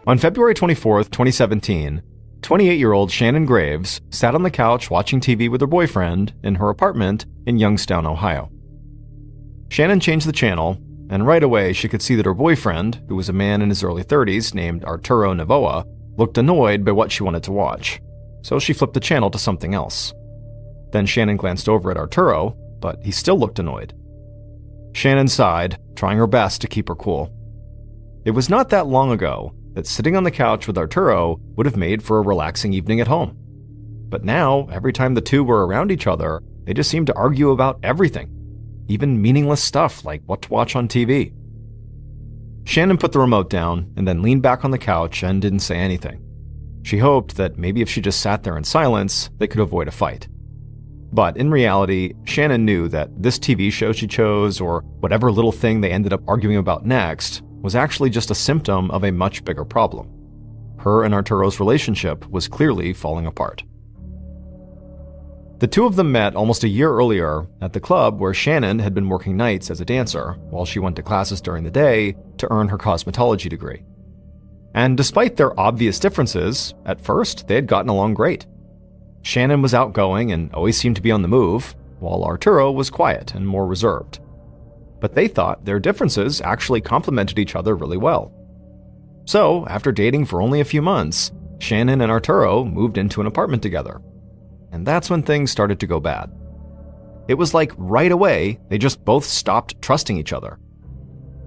On February 24th, 2017, 28-year-old Shannon Graves sat on the couch watching TV with her boyfriend in her apartment in Youngstown, Ohio. Shannon changed the channel, and right away she could see that her boyfriend, who was a man in his early 30s named Arturo Novoa, looked annoyed by what she wanted to watch, so she flipped the channel to something else. Then Shannon glanced over at Arturo, but he still looked annoyed. Shannon sighed, trying her best to keep her cool. It was not that long ago that sitting on the couch with Arturo would have made for a relaxing evening at home. But now, every time the two were around each other, they just seemed to argue about everything, even meaningless stuff like what to watch on TV. Shannon put the remote down and then leaned back on the couch and didn't say anything. She hoped that maybe if she just sat there in silence, they could avoid a fight. But in reality, Shannon knew that this TV show she chose, or whatever little thing they ended up arguing about next, was actually just a symptom of a much bigger problem. Her and Arturo's relationship was clearly falling apart. The two of them met almost a year earlier at the club where Shannon had been working nights as a dancer while she went to classes during the day to earn her cosmetology degree. And despite their obvious differences, at first they had gotten along great. Shannon was outgoing and always seemed to be on the move, while Arturo was quiet and more reserved. But they thought their differences actually complemented each other really well. So, after dating for only a few months, Shannon and Arturo moved into an apartment together. And that's when things started to go bad. It was like right away, they just both stopped trusting each other.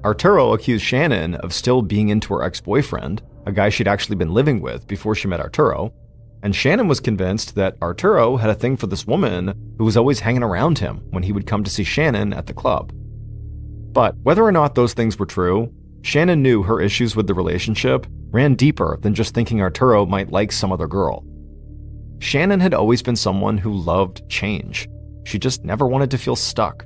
Arturo accused Shannon of still being into her ex-boyfriend, a guy she'd actually been living with before she met Arturo, and Shannon was convinced that Arturo had a thing for this woman who was always hanging around him when he would come to see Shannon at the club. But whether or not those things were true, Shannon knew her issues with the relationship ran deeper than just thinking Arturo might like some other girl. Shannon had always been someone who loved change. She just never wanted to feel stuck.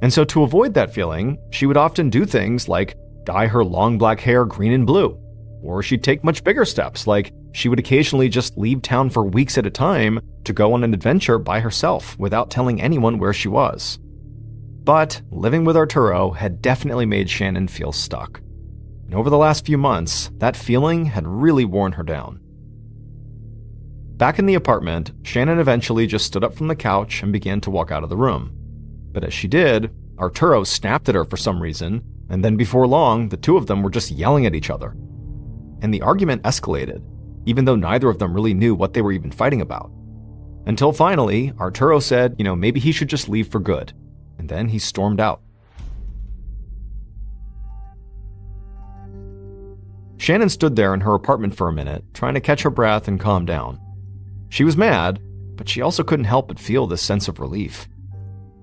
And so to avoid that feeling, she would often do things like dye her long black hair green and blue, or she'd take much bigger steps, like she would occasionally just leave town for weeks at a time to go on an adventure by herself without telling anyone where she was. But living with Arturo had definitely made Shannon feel stuck. And over the last few months, that feeling had really worn her down. Back in the apartment, Shannon eventually just stood up from the couch and began to walk out of the room. But as she did, Arturo snapped at her for some reason, and then before long, the two of them were just yelling at each other. And the argument escalated, even though neither of them really knew what they were even fighting about. Until finally, Arturo said, maybe he should just leave for good. And then he stormed out. Shannon stood there in her apartment for a minute, trying to catch her breath and calm down. She was mad, but she also couldn't help but feel this sense of relief.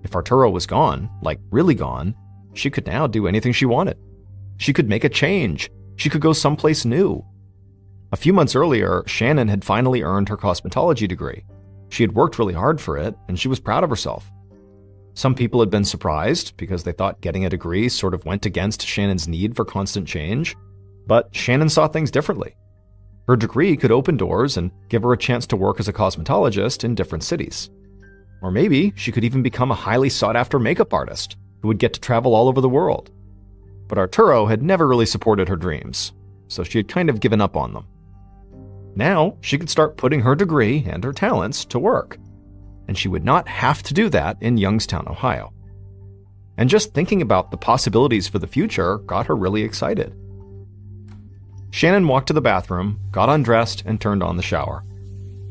If Arturo was gone, like really gone, she could now do anything she wanted. She could make a change. She could go someplace new. A few months earlier, Shannon had finally earned her cosmetology degree. She had worked really hard for it, and she was proud of herself. Some people had been surprised because they thought getting a degree sort of went against Shannon's need for constant change, but Shannon saw things differently. Her degree could open doors and give her a chance to work as a cosmetologist in different cities. Or maybe she could even become a highly sought-after makeup artist who would get to travel all over the world. But Arturo had never really supported her dreams, so she had kind of given up on them. Now, she could start putting her degree and her talents to work, and she would not have to do that in Youngstown, Ohio. And just thinking about the possibilities for the future got her really excited. Shannon walked to the bathroom, got undressed, and turned on the shower.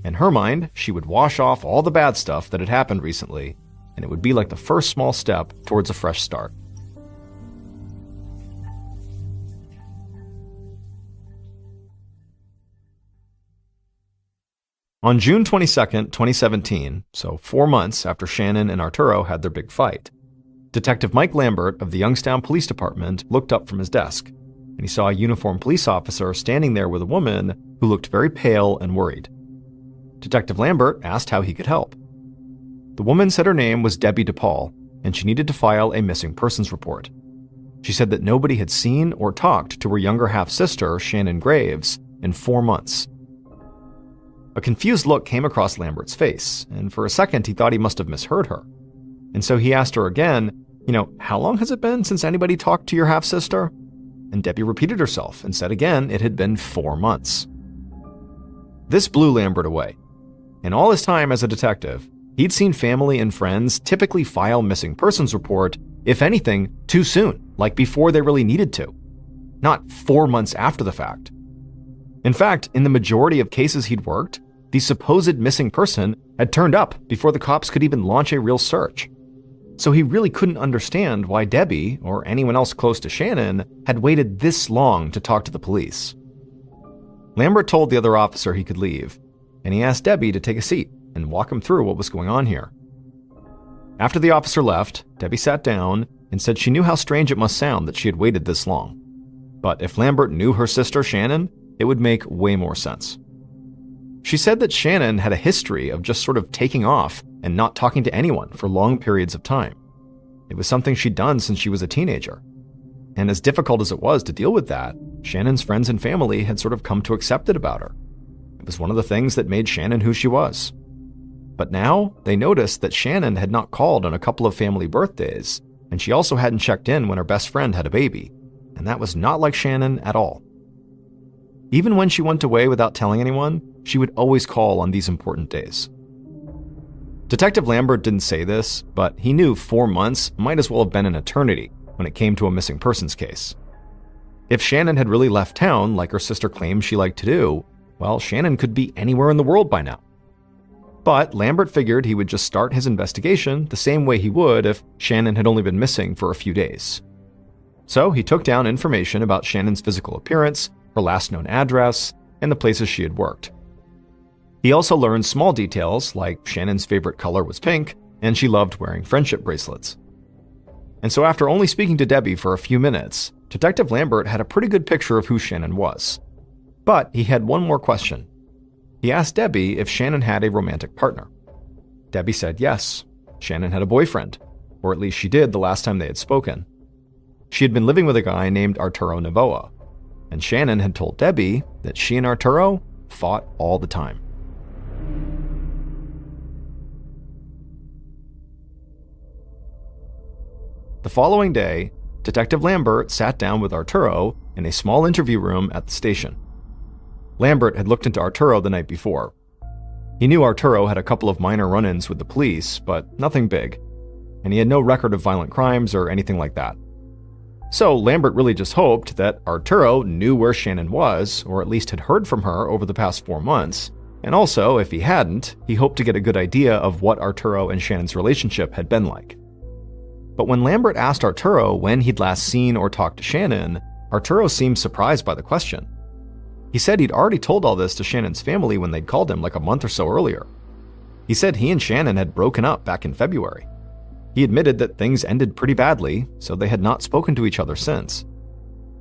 In her mind, she would wash off all the bad stuff that had happened recently, and it would be like the first small step towards a fresh start. On June 22, 2017, so 4 months after Shannon and Arturo had their big fight, Detective Mike Lambert of the Youngstown Police Department looked up from his desk, and he saw a uniformed police officer standing there with a woman who looked very pale and worried. Detective Lambert asked how he could help. The woman said her name was Debbie DePaul, and she needed to file a missing persons report. She said that nobody had seen or talked to her younger half-sister, Shannon Graves, in 4 months. A confused look came across Lambert's face, and for a second he thought he must have misheard her. And so he asked her again, how long has it been since anybody talked to your half-sister? and Debbie repeated herself and said again it had been 4 months. This blew Lambert away. In all his time as a detective, he'd seen family and friends typically file missing persons report, if anything, too soon, like before they really needed to, not 4 months after the fact. In fact, in the majority of cases he'd worked, the supposed missing person had turned up before the cops could even launch a real search. So he really couldn't understand why Debbie, or anyone else close to Shannon, had waited this long to talk to the police. Lambert told the other officer he could leave, and he asked Debbie to take a seat and walk him through what was going on here. After the officer left, Debbie sat down and said she knew how strange it must sound that she had waited this long. But if Lambert knew her sister Shannon, it would make way more sense. She said that Shannon had a history of just sort of taking off and not talking to anyone for long periods of time. It was something she'd done since she was a teenager. And as difficult as it was to deal with that, Shannon's friends and family had sort of come to accept it about her. It was one of the things that made Shannon who she was. But now, they noticed that Shannon had not called on a couple of family birthdays, and she also hadn't checked in when her best friend had a baby, and that was not like Shannon at all. Even when she went away without telling anyone, she would always call on these important days. Detective Lambert didn't say this, but he knew 4 months might as well have been an eternity when it came to a missing persons case. If Shannon had really left town like her sister claimed she liked to do, well, Shannon could be anywhere in the world by now. But Lambert figured he would just start his investigation the same way he would if Shannon had only been missing for a few days. So he took down information about Shannon's physical appearance, her last known address, and the places she had worked. He also learned small details like Shannon's favorite color was pink, and she loved wearing friendship bracelets. And so after only speaking to Debbie for a few minutes, Detective Lambert had a pretty good picture of who Shannon was. But he had one more question. He asked Debbie if Shannon had a romantic partner. Debbie said yes, Shannon had a boyfriend, or at least she did the last time they had spoken. She had been living with a guy named Arturo Novoa, and Shannon had told Debbie that she and Arturo fought all the time. The following day, Detective Lambert sat down with Arturo in a small interview room at the station. Lambert had looked into Arturo the night before. He knew Arturo had a couple of minor run-ins with the police, but nothing big, and he had no record of violent crimes or anything like that. So Lambert really just hoped that Arturo knew where Shannon was, or at least had heard from her over the past 4 months, and also, if he hadn't, he hoped to get a good idea of what Arturo and Shannon's relationship had been like. But when Lambert asked Arturo when he'd last seen or talked to Shannon, Arturo seemed surprised by the question. He said he'd already told all this to Shannon's family when they'd called him like a month or so earlier. He said he and Shannon had broken up back in February. He admitted that things ended pretty badly, so they had not spoken to each other since.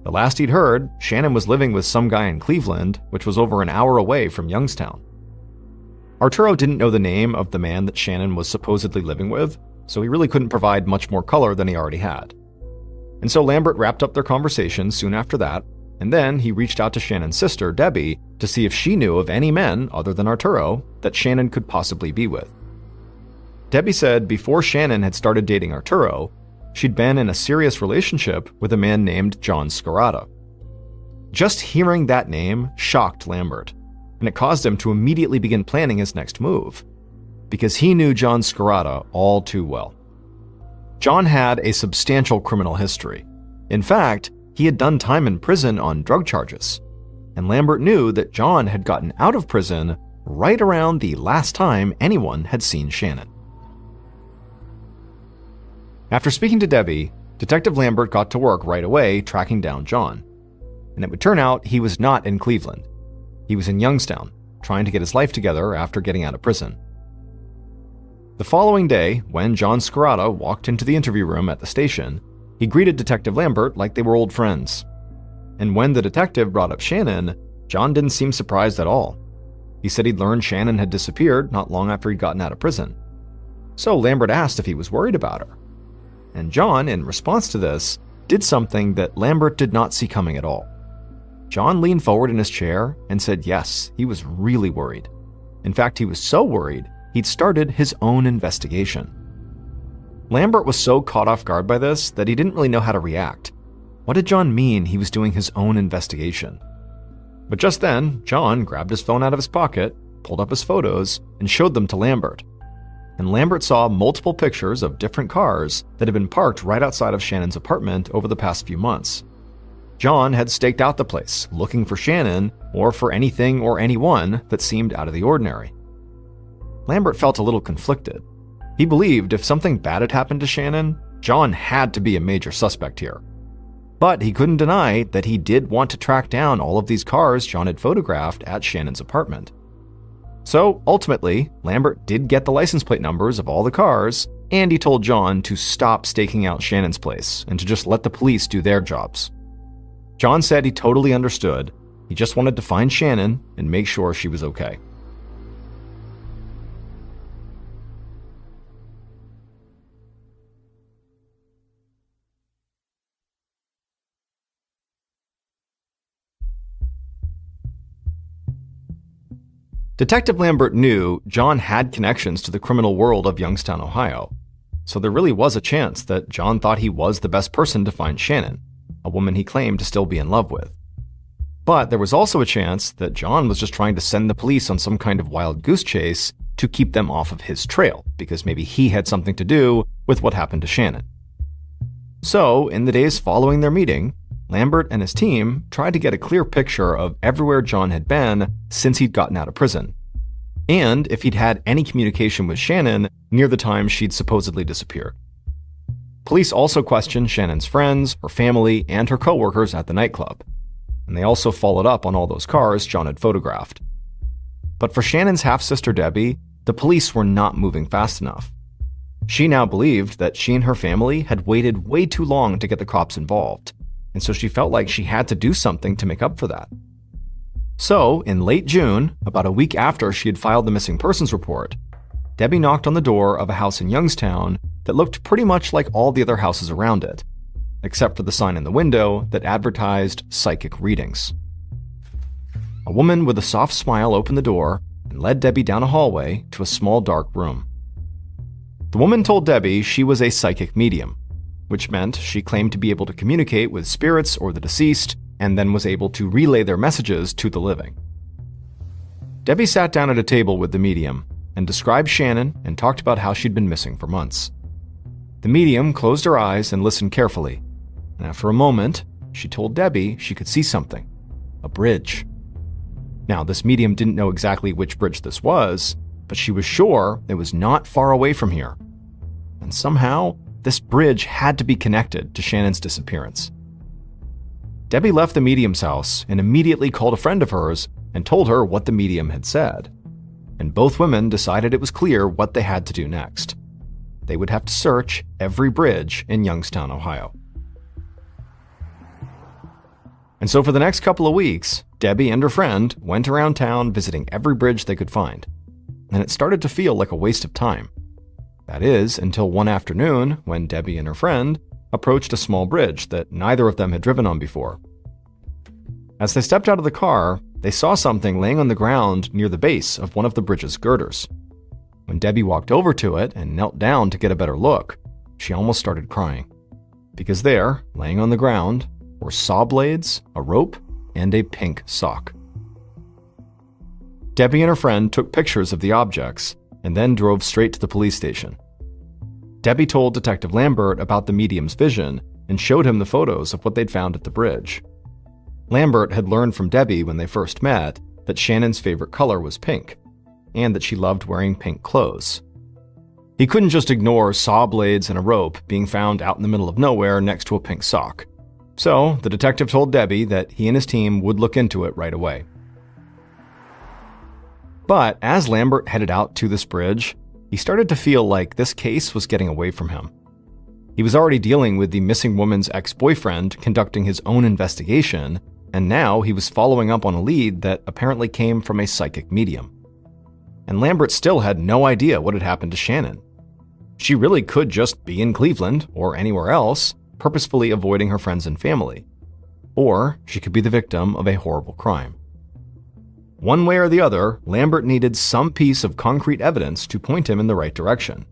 The last he'd heard, Shannon was living with some guy in Cleveland, which was over an hour away from Youngstown. Arturo didn't know the name of the man that Shannon was supposedly living with, so he really couldn't provide much more color than he already had. And so Lambert wrapped up their conversation soon after that, and then he reached out to Shannon's sister, Debbie, to see if she knew of any men, other than Arturo, that Shannon could possibly be with. Debbie said before Shannon had started dating Arturo, she'd been in a serious relationship with a man named John Scarata. Just hearing that name shocked Lambert, and it caused him to immediately begin planning his next move, because he knew John Scarata all too well. John had a substantial criminal history. In fact, he had done time in prison on drug charges, and Lambert knew that John had gotten out of prison right around the last time anyone had seen Shannon. After speaking to Debbie, Detective Lambert got to work right away tracking down John, and it would turn out he was not in Cleveland. He was in Youngstown, trying to get his life together after getting out of prison. The following day, when John Scarata walked into the interview room at the station, he greeted Detective Lambert like they were old friends. And when the detective brought up Shannon, John didn't seem surprised at all. He said he'd learned Shannon had disappeared not long after he'd gotten out of prison. So Lambert asked if he was worried about her. And John, in response to this, did something that Lambert did not see coming at all. John leaned forward in his chair and said yes, he was really worried. In fact, he was so worried, he'd started his own investigation. Lambert was so caught off guard by this that he didn't really know how to react. What did John mean he was doing his own investigation? But just then, John grabbed his phone out of his pocket, pulled up his photos, and showed them to Lambert. And Lambert saw multiple pictures of different cars that had been parked right outside of Shannon's apartment over the past few months. John had staked out the place, looking for Shannon or for anything or anyone that seemed out of the ordinary. Lambert felt a little conflicted. He believed if something bad had happened to Shannon, John had to be a major suspect here. But he couldn't deny that he did want to track down all of these cars John had photographed at Shannon's apartment. So ultimately, Lambert did get the license plate numbers of all the cars, and he told John to stop staking out Shannon's place and to just let the police do their jobs. John said he totally understood. He just wanted to find Shannon and make sure she was okay. Detective Lambert knew John had connections to the criminal world of Youngstown, Ohio, so there really was a chance that John thought he was the best person to find Shannon, a woman he claimed to still be in love with. But there was also a chance that John was just trying to send the police on some kind of wild goose chase to keep them off of his trail, because maybe he had something to do with what happened to Shannon. So, in the days following their meeting, Lambert and his team tried to get a clear picture of everywhere John had been since he'd gotten out of prison, and if he'd had any communication with Shannon near the time she'd supposedly disappeared. Police also questioned Shannon's friends, her family, and her coworkers at the nightclub, and they also followed up on all those cars John had photographed. But for Shannon's half-sister Debbie, the police were not moving fast enough. She now believed that she and her family had waited way too long to get the cops involved, and so she felt like she had to do something to make up for that. So, in late June, about a week after she had filed the missing persons report, Debbie knocked on the door of a house in Youngstown that looked pretty much like all the other houses around it, except for the sign in the window that advertised psychic readings. A woman with a soft smile opened the door and led Debbie down a hallway to a small dark room. The woman told Debbie she was a psychic medium, which meant she claimed to be able to communicate with spirits or the deceased, and then was able to relay their messages to the living. Debbie sat down at a table with the medium and described Shannon and talked about how she'd been missing for months. The medium closed her eyes and listened carefully, and after a moment, she told Debbie she could see something: a bridge. Now, this medium didn't know exactly which bridge this was, but she was sure it was not far away from here. And somehow, this bridge had to be connected to Shannon's disappearance. Debbie left the medium's house and immediately called a friend of hers and told her what the medium had said. And both women decided it was clear what they had to do next. They would have to search every bridge in Youngstown, Ohio. And so for the next couple of weeks, Debbie and her friend went around town visiting every bridge they could find. And it started to feel like a waste of time. That is, until one afternoon when Debbie and her friend approached a small bridge that neither of them had driven on before. As they stepped out of the car, they saw something laying on the ground near the base of one of the bridge's girders. When Debbie walked over to it and knelt down to get a better look, she almost started crying. Because there, laying on the ground, were saw blades, a rope, and a pink sock. Debbie and her friend took pictures of the objects and then drove straight to the police station. Debbie told Detective Lambert about the medium's vision and showed him the photos of what they'd found at the bridge. Lambert had learned from Debbie when they first met that Shannon's favorite color was pink, and that she loved wearing pink clothes. He couldn't just ignore saw blades and a rope being found out in the middle of nowhere next to a pink sock. So, the detective told Debbie that he and his team would look into it right away. But as Lambert headed out to this bridge, he started to feel like this case was getting away from him. He was already dealing with the missing woman's ex-boyfriend conducting his own investigation, and now he was following up on a lead that apparently came from a psychic medium. And Lambert still had no idea what had happened to Shannon. She really could just be in Cleveland or anywhere else, purposefully avoiding her friends and family. Or she could be the victim of a horrible crime. One way or the other, Lambert needed some piece of concrete evidence to point him in the right direction.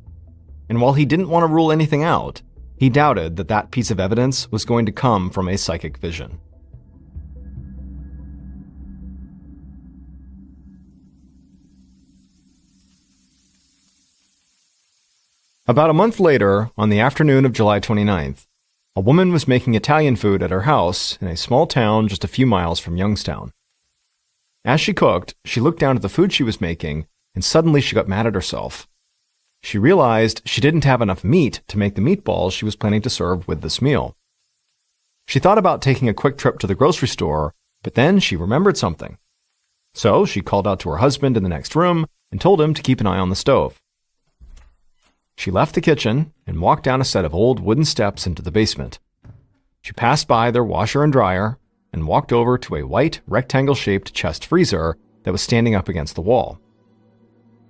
And while he didn't want to rule anything out, he doubted that that piece of evidence was going to come from a psychic vision. About a month later, on the afternoon of July 29th, a woman was making Italian food at her house in a small town just a few miles from Youngstown. As she cooked, she looked down at the food she was making, and suddenly she got mad at herself. She realized she didn't have enough meat to make the meatballs she was planning to serve with this meal. She thought about taking a quick trip to the grocery store, but then she remembered something. So she called out to her husband in the next room and told him to keep an eye on the stove. She left the kitchen and walked down a set of old wooden steps into the basement. She passed by their washer and dryer and walked over to a white, rectangle-shaped chest freezer that was standing up against the wall.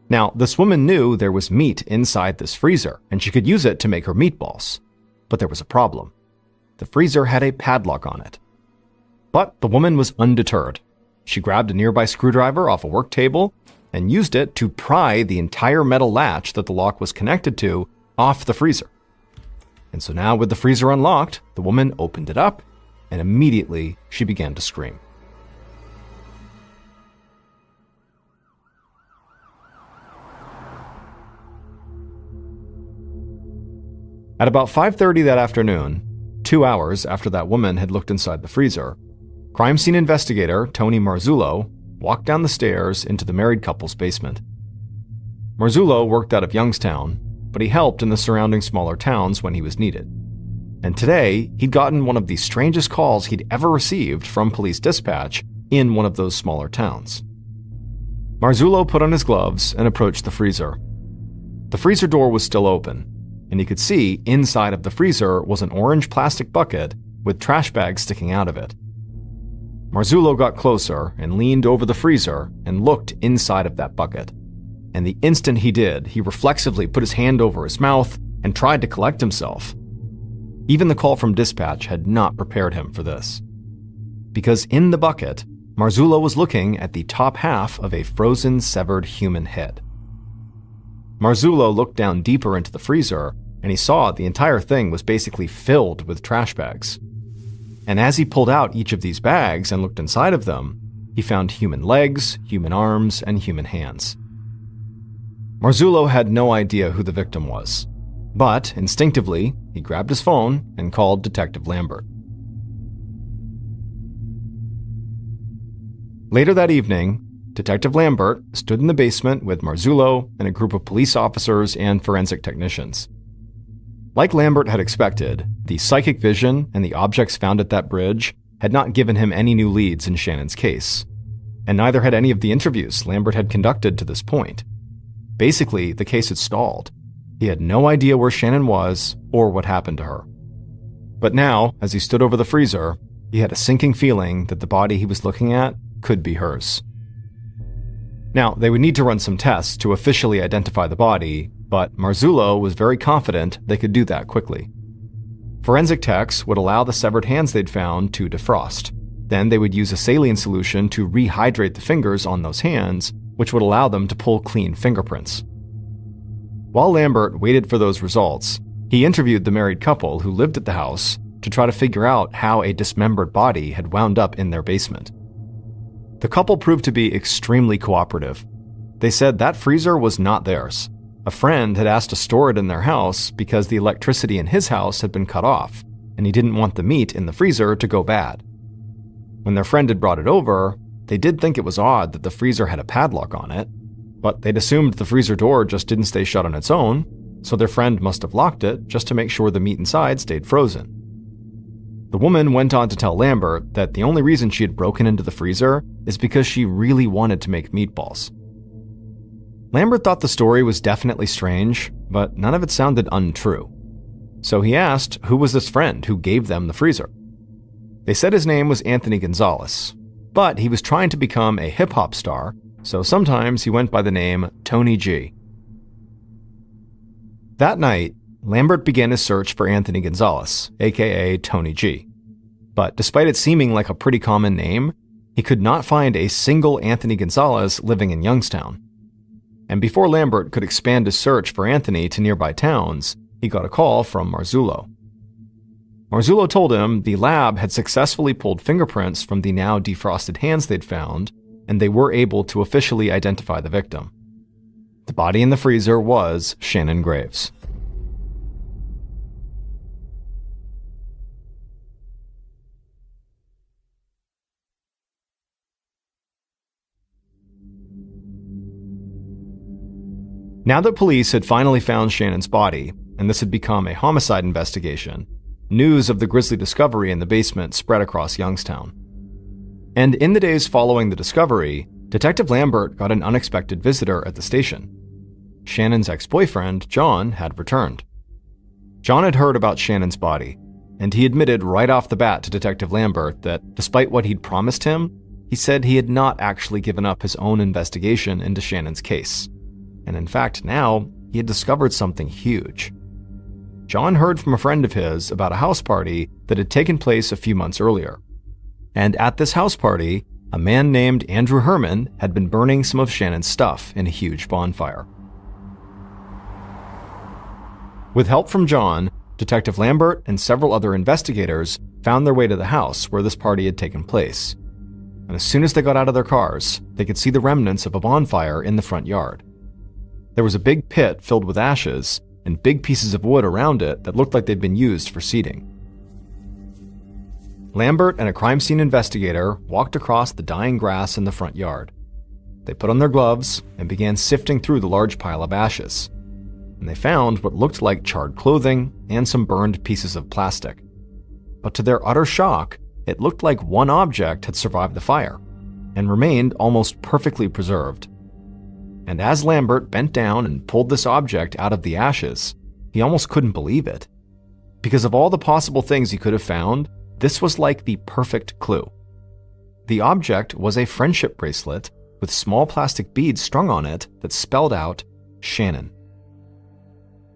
Now, this woman knew there was meat inside this freezer, and she could use it to make her meatballs. But there was a problem. The freezer had a padlock on it. But the woman was undeterred. She grabbed a nearby screwdriver off a work table and used it to pry the entire metal latch that the lock was connected to off the freezer. And so now, with the freezer unlocked, the woman opened it up, and immediately she began to scream. At about 5:30 that afternoon, 2 hours after that woman had looked inside the freezer, crime scene investigator Tony Marzullo walked down the stairs into the married couple's basement. Marzullo worked out of Youngstown, but he helped in the surrounding smaller towns when he was needed. And today, he'd gotten one of the strangest calls he'd ever received from police dispatch in one of those smaller towns. Marzullo put on his gloves and approached the freezer. The freezer door was still open, and he could see inside of the freezer was an orange plastic bucket with trash bags sticking out of it. Marzullo got closer and leaned over the freezer and looked inside of that bucket. And the instant he did, he reflexively put his hand over his mouth and tried to collect himself. Even the call from dispatch had not prepared him for this. Because in the bucket, Marzullo was looking at the top half of a frozen, severed human head. Marzullo looked down deeper into the freezer, and he saw the entire thing was basically filled with trash bags. And as he pulled out each of these bags and looked inside of them, he found human legs, human arms, and human hands. Marzullo had no idea who the victim was, but instinctively, he grabbed his phone and called Detective Lambert. Later that evening, Detective Lambert stood in the basement with Marzullo and a group of police officers and forensic technicians. Like Lambert had expected, the psychic vision and the objects found at that bridge had not given him any new leads in Shannon's case, and neither had any of the interviews Lambert had conducted to this point. Basically, the case had stalled. He had no idea where Shannon was or what happened to her. But now, as he stood over the freezer, he had a sinking feeling that the body he was looking at could be hers. Now, they would need to run some tests to officially identify the body, but Marzullo was very confident they could do that quickly. Forensic techs would allow the severed hands they'd found to defrost. Then they would use a saline solution to rehydrate the fingers on those hands, which would allow them to pull clean fingerprints. While Lambert waited for those results, he interviewed the married couple who lived at the house to try to figure out how a dismembered body had wound up in their basement. The couple proved to be extremely cooperative. They said that freezer was not theirs. A friend had asked to store it in their house because the electricity in his house had been cut off, and he didn't want the meat in the freezer to go bad. When their friend had brought it over, they did think it was odd that the freezer had a padlock on it, but they'd assumed the freezer door just didn't stay shut on its own, so their friend must have locked it just to make sure the meat inside stayed frozen. The woman went on to tell Lambert that the only reason she had broken into the freezer is because she really wanted to make meatballs. Lambert thought the story was definitely strange, but none of it sounded untrue. So he asked who was this friend who gave them the freezer. They said his name was Anthony Gonzalez, but he was trying to become a hip-hop star, so sometimes he went by the name Tony G. That night, Lambert began his search for Anthony Gonzalez, aka Tony G. But despite it seeming like a pretty common name, he could not find a single Anthony Gonzalez living in Youngstown. And before Lambert could expand his search for Anthony to nearby towns, he got a call from Marzullo. Marzullo told him the lab had successfully pulled fingerprints from the now defrosted hands they'd found, and they were able to officially identify the victim. The body in the freezer was Shannon Graves. Now that police had finally found Shannon's body, and this had become a homicide investigation, news of the grisly discovery in the basement spread across Youngstown. And in the days following the discovery, Detective Lambert got an unexpected visitor at the station. Shannon's ex-boyfriend, John, had returned. John had heard about Shannon's body, and he admitted right off the bat to Detective Lambert that despite what he'd promised him, he said he had not actually given up his own investigation into Shannon's case. And in fact, now, he had discovered something huge. John heard from a friend of his about a house party that had taken place a few months earlier. And at this house party, a man named Andrew Herman had been burning some of Shannon's stuff in a huge bonfire. With help from John, Detective Lambert and several other investigators found their way to the house where this party had taken place. And as soon as they got out of their cars, they could see the remnants of a bonfire in the front yard. There was a big pit filled with ashes and big pieces of wood around it that looked like they'd been used for seating. Lambert and a crime scene investigator walked across the dying grass in the front yard. They put on their gloves and began sifting through the large pile of ashes. And they found what looked like charred clothing and some burned pieces of plastic. But to their utter shock, it looked like one object had survived the fire and remained almost perfectly preserved. And as Lambert bent down and pulled this object out of the ashes, he almost couldn't believe it. Because of all the possible things he could have found, this was like the perfect clue. The object was a friendship bracelet with small plastic beads strung on it that spelled out Shannon.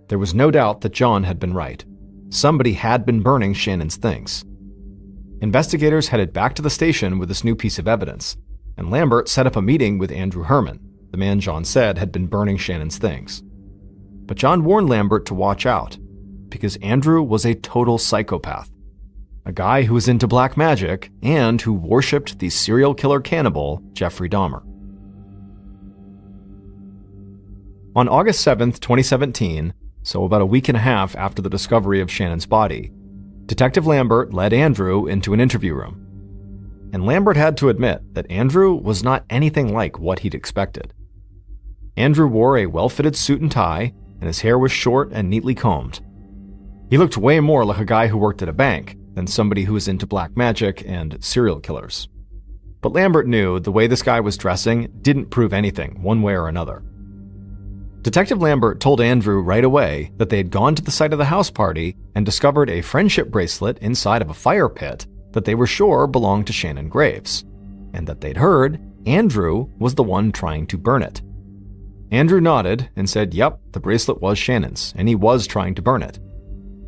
There was no doubt that John had been right. Somebody had been burning Shannon's things. Investigators headed back to the station with this new piece of evidence, and Lambert set up a meeting with Andrew Herman, the man John said had been burning Shannon's things. But John warned Lambert to watch out, because Andrew was a total psychopath. A guy who was into black magic and who worshipped the serial killer cannibal Jeffrey Dahmer. On August 7th, 2017, so about a week and a half after the discovery of Shannon's body, Detective Lambert led Andrew into an interview room. And Lambert had to admit that Andrew was not anything like what he'd expected. Andrew wore a well-fitted suit and tie, and his hair was short and neatly combed. He looked way more like a guy who worked at a bank than somebody who was into black magic and serial killers. But Lambert knew the way this guy was dressing didn't prove anything, one way or another. Detective Lambert told Andrew right away that they had gone to the site of the house party and discovered a friendship bracelet inside of a fire pit that they were sure belonged to Shannon Graves, and that they'd heard Andrew was the one trying to burn it. Andrew nodded and said, yep, the bracelet was Shannon's, and he was trying to burn it.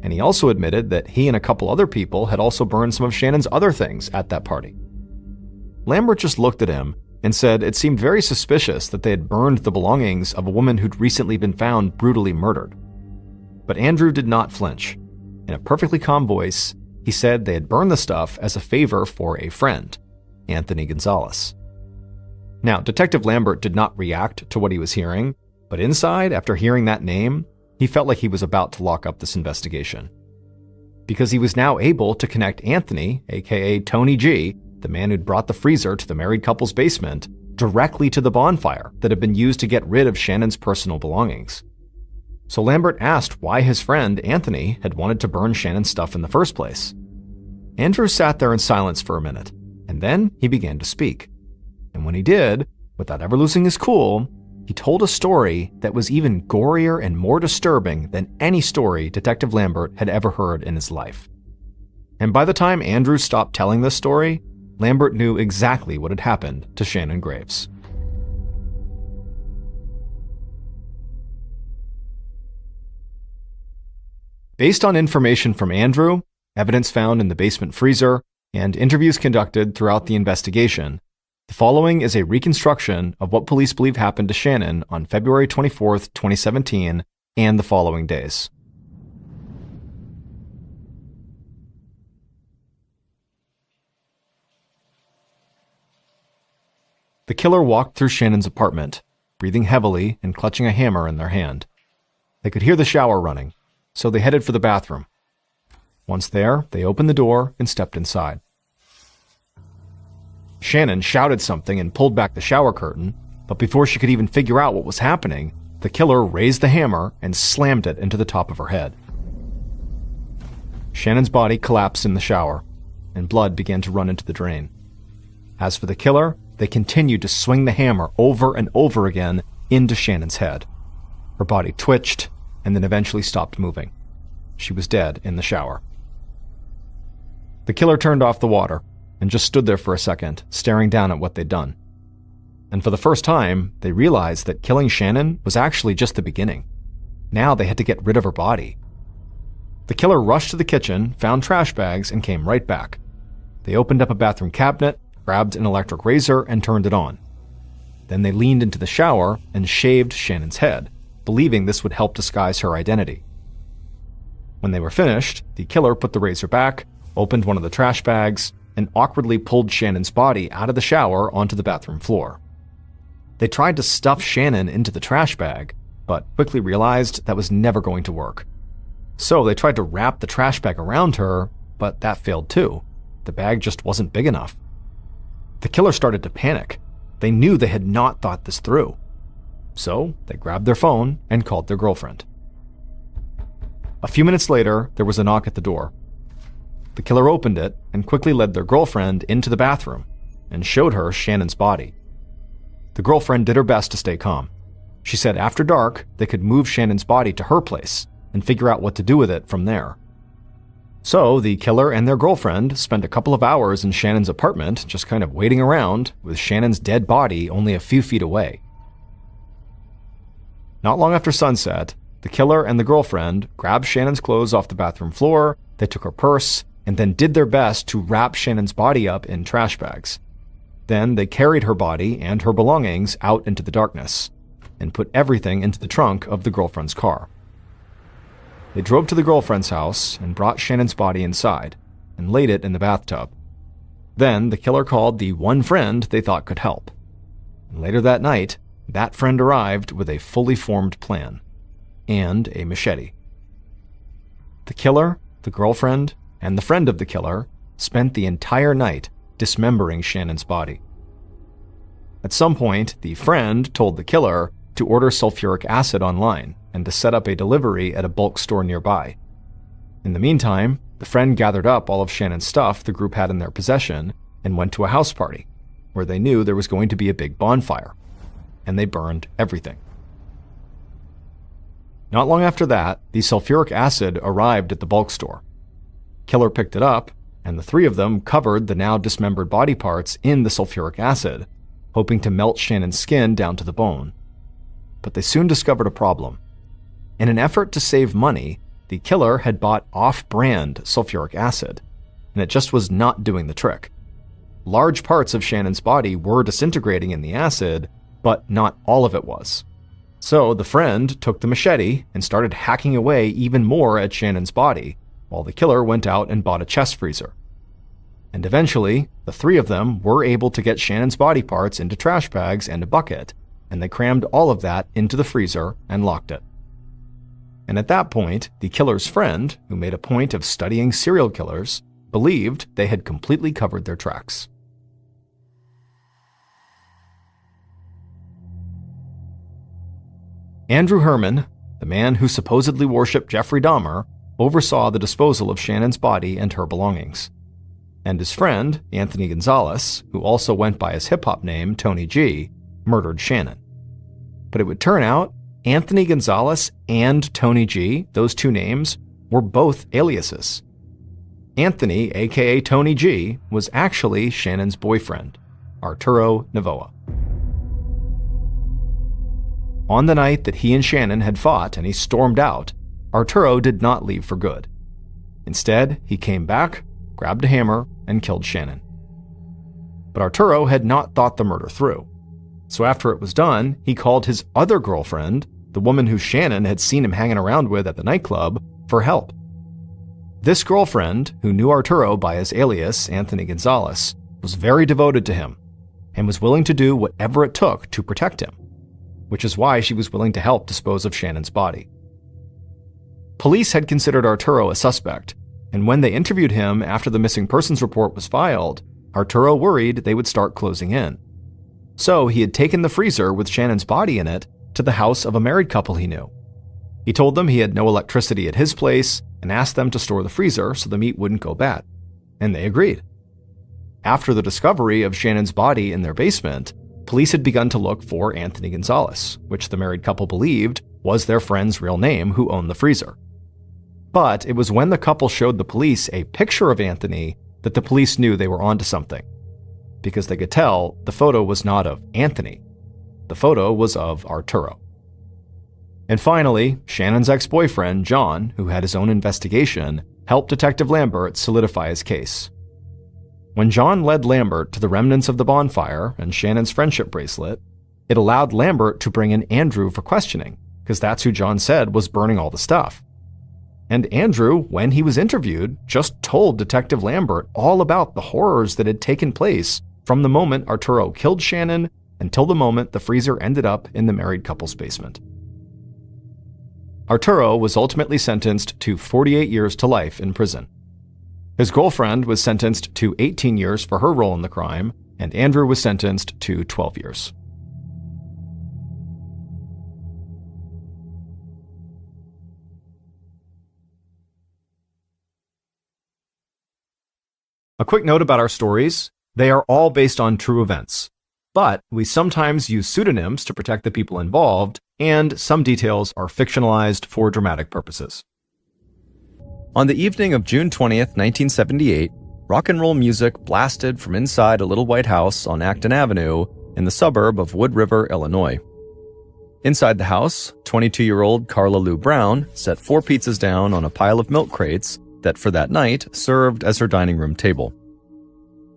And he also admitted that he and a couple other people had also burned some of Shannon's other things at that party. Lambert just looked at him and said it seemed very suspicious that they had burned the belongings of a woman who'd recently been found brutally murdered. But Andrew did not flinch. In a perfectly calm voice, he said they had burned the stuff as a favor for a friend, Anthony Gonzalez. Now, Detective Lambert did not react to what he was hearing, but inside, after hearing that name, he felt like he was about to lock up this investigation. Because he was now able to connect Anthony, aka Tony G, the man who'd brought the freezer to the married couple's basement, directly to the bonfire that had been used to get rid of Shannon's personal belongings. So Lambert asked why his friend, Anthony, had wanted to burn Shannon's stuff in the first place. Andrew sat there in silence for a minute, and then he began to speak. And when he did, without ever losing his cool, he told a story that was even gorier and more disturbing than any story Detective Lambert had ever heard in his life. And by the time Andrew stopped telling this story, Lambert knew exactly what had happened to Shannon Graves. Based on information from Andrew, evidence found in the basement freezer, and interviews conducted throughout the investigation, the following is a reconstruction of what police believe happened to Shannon on February 24, 2017, and the following days. The killer walked through Shannon's apartment, breathing heavily and clutching a hammer in their hand. They could hear the shower running, so they headed for the bathroom. Once there, they opened the door and stepped inside. Shannon shouted something and pulled back the shower curtain, but before she could even figure out what was happening, the killer raised the hammer and slammed it into the top of her head. Shannon's body collapsed in the shower, and blood began to run into the drain. As for the killer, they continued to swing the hammer over and over again into Shannon's head. Her body twitched and then eventually stopped moving. She was dead in the shower. The killer turned off the water and just stood there for a second, staring down at what they'd done. And for the first time, they realized that killing Shannon was actually just the beginning. Now they had to get rid of her body. The killer rushed to the kitchen, found trash bags, and came right back. They opened up a bathroom cabinet, grabbed an electric razor, and turned it on. Then they leaned into the shower and shaved Shannon's head, believing this would help disguise her identity. When they were finished, the killer put the razor back, opened one of the trash bags, and awkwardly pulled Shannon's body out of the shower onto the bathroom floor. They tried to stuff Shannon into the trash bag, but quickly realized that was never going to work. So they tried to wrap the trash bag around her, but that failed too. The bag just wasn't big enough. The killer started to panic. They knew they had not thought this through. So they grabbed their phone and called their girlfriend. A few minutes later, there was a knock at the door. The killer opened it and quickly led their girlfriend into the bathroom and showed her Shannon's body. The girlfriend did her best to stay calm. She said after dark, they could move Shannon's body to her place and figure out what to do with it from there. So the killer and their girlfriend spent a couple of hours in Shannon's apartment just kind of waiting around with Shannon's dead body only a few feet away. Not long after sunset, the killer and the girlfriend grabbed Shannon's clothes off the bathroom floor, they took her purse, and then did their best to wrap Shannon's body up in trash bags. Then they carried her body and her belongings out into the darkness and put everything into the trunk of the girlfriend's car. They drove to the girlfriend's house and brought Shannon's body inside and laid it in the bathtub. Then the killer called the one friend they thought could help. And later that night, that friend arrived with a fully formed plan and a machete. The killer, the girlfriend, and the friend of the killer spent the entire night dismembering Shannon's body. At some point, the friend told the killer to order sulfuric acid online and to set up a delivery at a bulk store nearby. In the meantime, the friend gathered up all of Shannon's stuff the group had in their possession and went to a house party, where they knew there was going to be a big bonfire, and they burned everything. Not long after that, the sulfuric acid arrived at the bulk store. Killer picked it up, and the three of them covered the now dismembered body parts in the sulfuric acid, hoping to melt Shannon's skin down to the bone. But they soon discovered a problem. In an effort to save money, the killer had bought off-brand sulfuric acid, and it just was not doing the trick. Large parts of Shannon's body were disintegrating in the acid, but not all of it was. So the friend took the machete and started hacking away even more at Shannon's body, while the killer went out and bought a chest freezer. And eventually, the three of them were able to get Shannon's body parts into trash bags and a bucket, and they crammed all of that into the freezer and locked it. And at that point, the killer's friend, who made a point of studying serial killers, believed they had completely covered their tracks. Andrew Herman, the man who supposedly worshipped Jeffrey Dahmer, oversaw the disposal of Shannon's body and her belongings. And his friend, Anthony Gonzalez, who also went by his hip-hop name Tony G, murdered Shannon. But it would turn out Anthony Gonzalez and Tony G, those two names, were both aliases. Anthony, aka Tony G, was actually Shannon's boyfriend, Arturo Novoa. On the night that he and Shannon had fought and he stormed out, Arturo did not leave for good. Instead, he came back, grabbed a hammer, and killed Shannon. But Arturo had not thought the murder through. So after it was done, he called his other girlfriend, the woman who Shannon had seen him hanging around with at the nightclub, for help. This girlfriend, who knew Arturo by his alias, Anthony Gonzalez, was very devoted to him, and was willing to do whatever it took to protect him, which is why she was willing to help dispose of Shannon's body. Police had considered Arturo a suspect, and when they interviewed him after the missing persons report was filed, Arturo worried they would start closing in. So he had taken the freezer with Shannon's body in it to the house of a married couple he knew. He told them he had no electricity at his place and asked them to store the freezer so the meat wouldn't go bad, and they agreed. After the discovery of Shannon's body in their basement, police had begun to look for Anthony Gonzalez, which the married couple believed was their friend's real name who owned the freezer. But it was when the couple showed the police a picture of Anthony that the police knew they were onto something, because they could tell the photo was not of Anthony. The photo was of Arturo. And finally, Shannon's ex-boyfriend, John, who had his own investigation, helped Detective Lambert solidify his case. When John led Lambert to the remnants of the bonfire and Shannon's friendship bracelet, it allowed Lambert to bring in Andrew for questioning, because that's who John said was burning all the stuff. And Andrew, when he was interviewed, just told Detective Lambert all about the horrors that had taken place from the moment Arturo killed Shannon until the moment the freezer ended up in the married couple's basement. Arturo was ultimately sentenced to 48 years to life in prison. His girlfriend was sentenced to 18 years for her role in the crime, and Andrew was sentenced to 12 years. A quick note about our stories: they are all based on true events, but we sometimes use pseudonyms to protect the people involved, and some details are fictionalized for dramatic purposes. On the evening of June 20th, 1978, rock and roll music blasted from inside a little white house on Acton Avenue in the suburb of Wood River, Illinois. Inside the house, 22-year-old Carla Lou Brown set 4 pizzas down on a pile of milk crates that for that night served as her dining room table.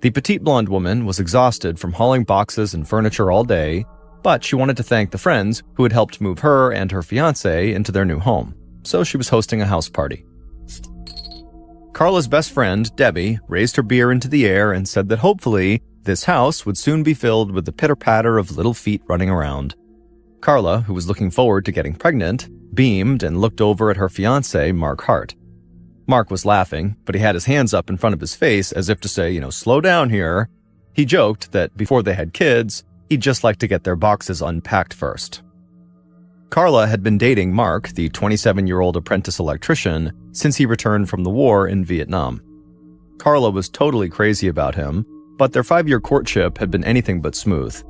The petite blonde woman was exhausted from hauling boxes and furniture all day, but she wanted to thank the friends who had helped move her and her fiancé into their new home, so she was hosting a house party. Carla's best friend, Debbie, raised her beer into the air and said that hopefully this house would soon be filled with the pitter-patter of little feet running around. Carla, who was looking forward to getting pregnant, beamed and looked over at her fiancé, Mark Hart. Mark was laughing, but he had his hands up in front of his face as if to say, slow down here. He joked that before they had kids, he'd just like to get their boxes unpacked first. Carla had been dating Mark, the 27-year-old apprentice electrician, since he returned from the war in Vietnam. Carla was totally crazy about him, but their 5-year courtship had been anything but smooth.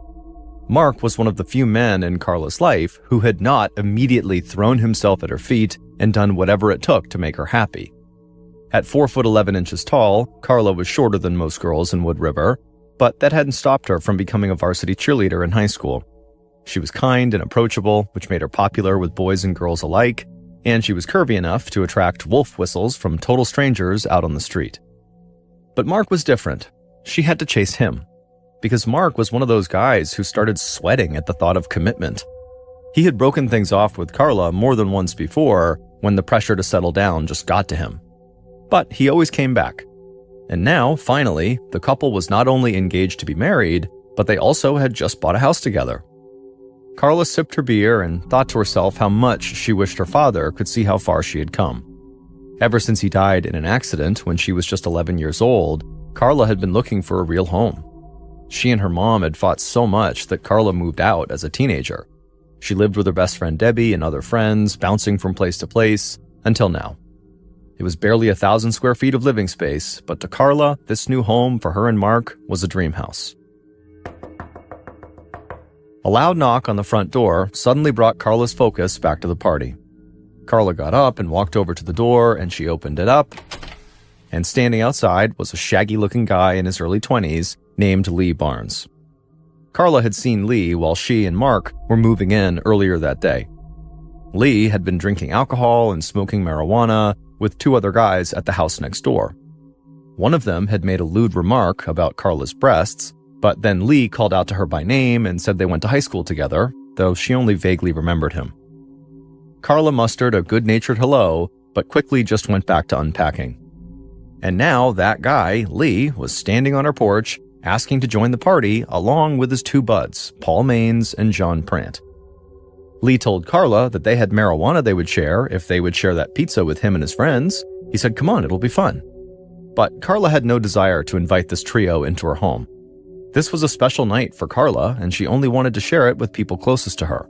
Mark was one of the few men in Carla's life who had not immediately thrown himself at her feet and done whatever it took to make her happy. At 4'11" tall, Carla was shorter than most girls in Wood River, but that hadn't stopped her from becoming a varsity cheerleader in high school. She was kind and approachable, which made her popular with boys and girls alike, and she was curvy enough to attract wolf whistles from total strangers out on the street. But Mark was different. She had to chase him, because Mark was one of those guys who started sweating at the thought of commitment. He had broken things off with Carla more than once before when the pressure to settle down just got to him. But he always came back. And now, finally, the couple was not only engaged to be married, but they also had just bought a house together. Carla sipped her beer and thought to herself how much she wished her father could see how far she had come. Ever since he died in an accident when she was just 11 years old, Carla had been looking for a real home. She and her mom had fought so much that Carla moved out as a teenager. She lived with her best friend Debbie and other friends, bouncing from place to place, until now. It was barely 1,000 square feet of living space, but to Carla, this new home for her and Mark was a dream house. A loud knock on the front door suddenly brought Carla's focus back to the party. Carla got up and walked over to the door, and she opened it up. And standing outside was a shaggy-looking guy in his early 20s named Lee Barnes. Carla had seen Lee while she and Mark were moving in earlier that day. Lee had been drinking alcohol and smoking marijuana with 2 other guys at the house next door. One of them had made a lewd remark about Carla's breasts, but then Lee called out to her by name and said they went to high school together, though she only vaguely remembered him. Carla mustered a good-natured hello, but quickly just went back to unpacking. And now that guy, Lee, was standing on her porch, asking to join the party along with his two buds, Paul Maines and John Prant. Lee told Carla that they had marijuana they would share if they would share that pizza with him and his friends. He said, "Come on, it'll be fun." But Carla had no desire to invite this trio into her home. This was a special night for Carla, and she only wanted to share it with people closest to her.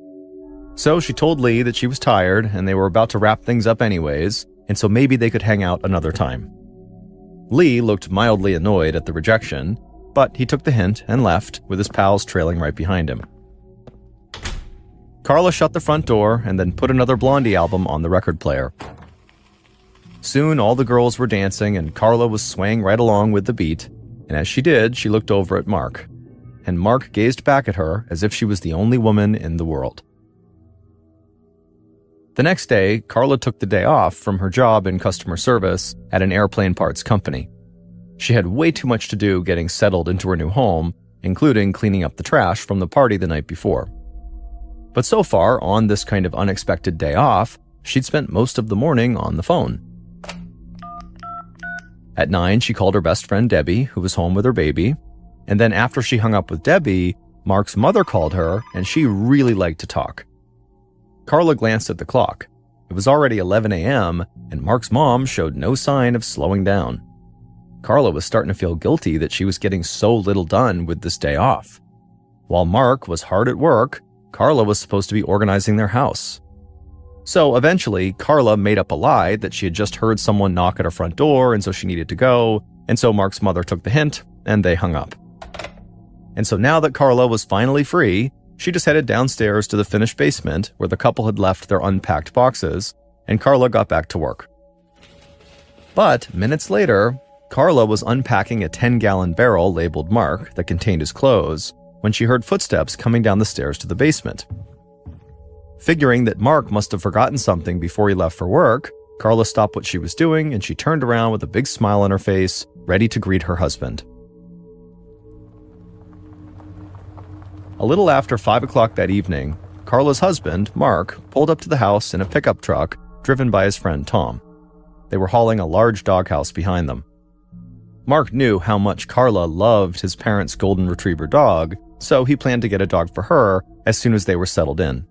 So she told Lee that she was tired and they were about to wrap things up anyways, and so maybe they could hang out another time. Lee looked mildly annoyed at the rejection, but he took the hint and left, with his pals trailing right behind him. Carla shut the front door and then put another Blondie album on the record player. Soon all the girls were dancing and Carla was swaying right along with the beat, and as she did, she looked over at Mark. And Mark gazed back at her as if she was the only woman in the world. The next day, Carla took the day off from her job in customer service at an airplane parts company. She had way too much to do getting settled into her new home, including cleaning up the trash from the party the night before. But so far, on this kind of unexpected day off, she'd spent most of the morning on the phone. At 9, she called her best friend Debbie, who was home with her baby, and then after she hung up with Debbie, Mark's mother called her, and she really liked to talk. Carla glanced at the clock. It was already 11 a.m., and Mark's mom showed no sign of slowing down. Carla was starting to feel guilty that she was getting so little done with this day off. While Mark was hard at work, Carla was supposed to be organizing their house. So eventually, Carla made up a lie that she had just heard someone knock at her front door and so she needed to go, and so Mark's mother took the hint, and they hung up. And so now that Carla was finally free, she just headed downstairs to the finished basement where the couple had left their unpacked boxes, and Carla got back to work. But minutes later, Carla was unpacking a 10-gallon barrel labeled Mark that contained his clothes when she heard footsteps coming down the stairs to the basement. Figuring that Mark must have forgotten something before he left for work, Carla stopped what she was doing and she turned around with a big smile on her face, ready to greet her husband. A little after 5 o'clock that evening, Carla's husband, Mark, pulled up to the house in a pickup truck driven by his friend Tom. They were hauling a large doghouse behind them. Mark knew how much Carla loved his parents' golden retriever dog, so he planned to get a dog for her as soon as they were settled in.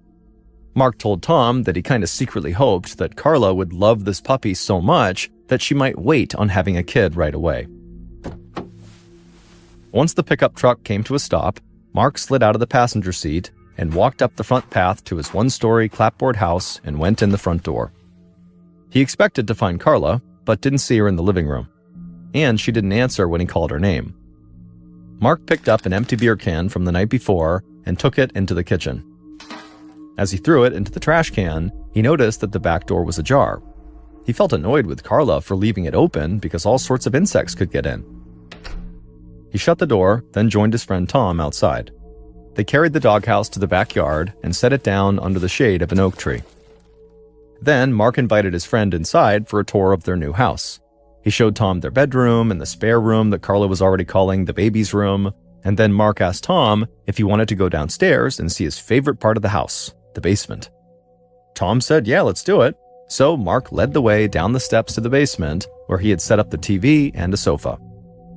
Mark told Tom that he kind of secretly hoped that Carla would love this puppy so much that she might wait on having a kid right away. Once the pickup truck came to a stop, Mark slid out of the passenger seat and walked up the front path to his one-story clapboard house and went in the front door. He expected to find Carla, but didn't see her in the living room. And she didn't answer when he called her name. Mark picked up an empty beer can from the night before and took it into the kitchen. As he threw it into the trash can, he noticed that the back door was ajar. He felt annoyed with Carla for leaving it open because all sorts of insects could get in. He shut the door, then joined his friend Tom outside. They carried the doghouse to the backyard and set it down under the shade of an oak tree. Then Mark invited his friend inside for a tour of their new house. He showed Tom their bedroom and the spare room that Carla was already calling the baby's room, and then Mark asked Tom if he wanted to go downstairs and see his favorite part of the house, the basement. Tom said, "Yeah, let's do it." So Mark led the way down the steps to the basement, where he had set up the TV and a sofa.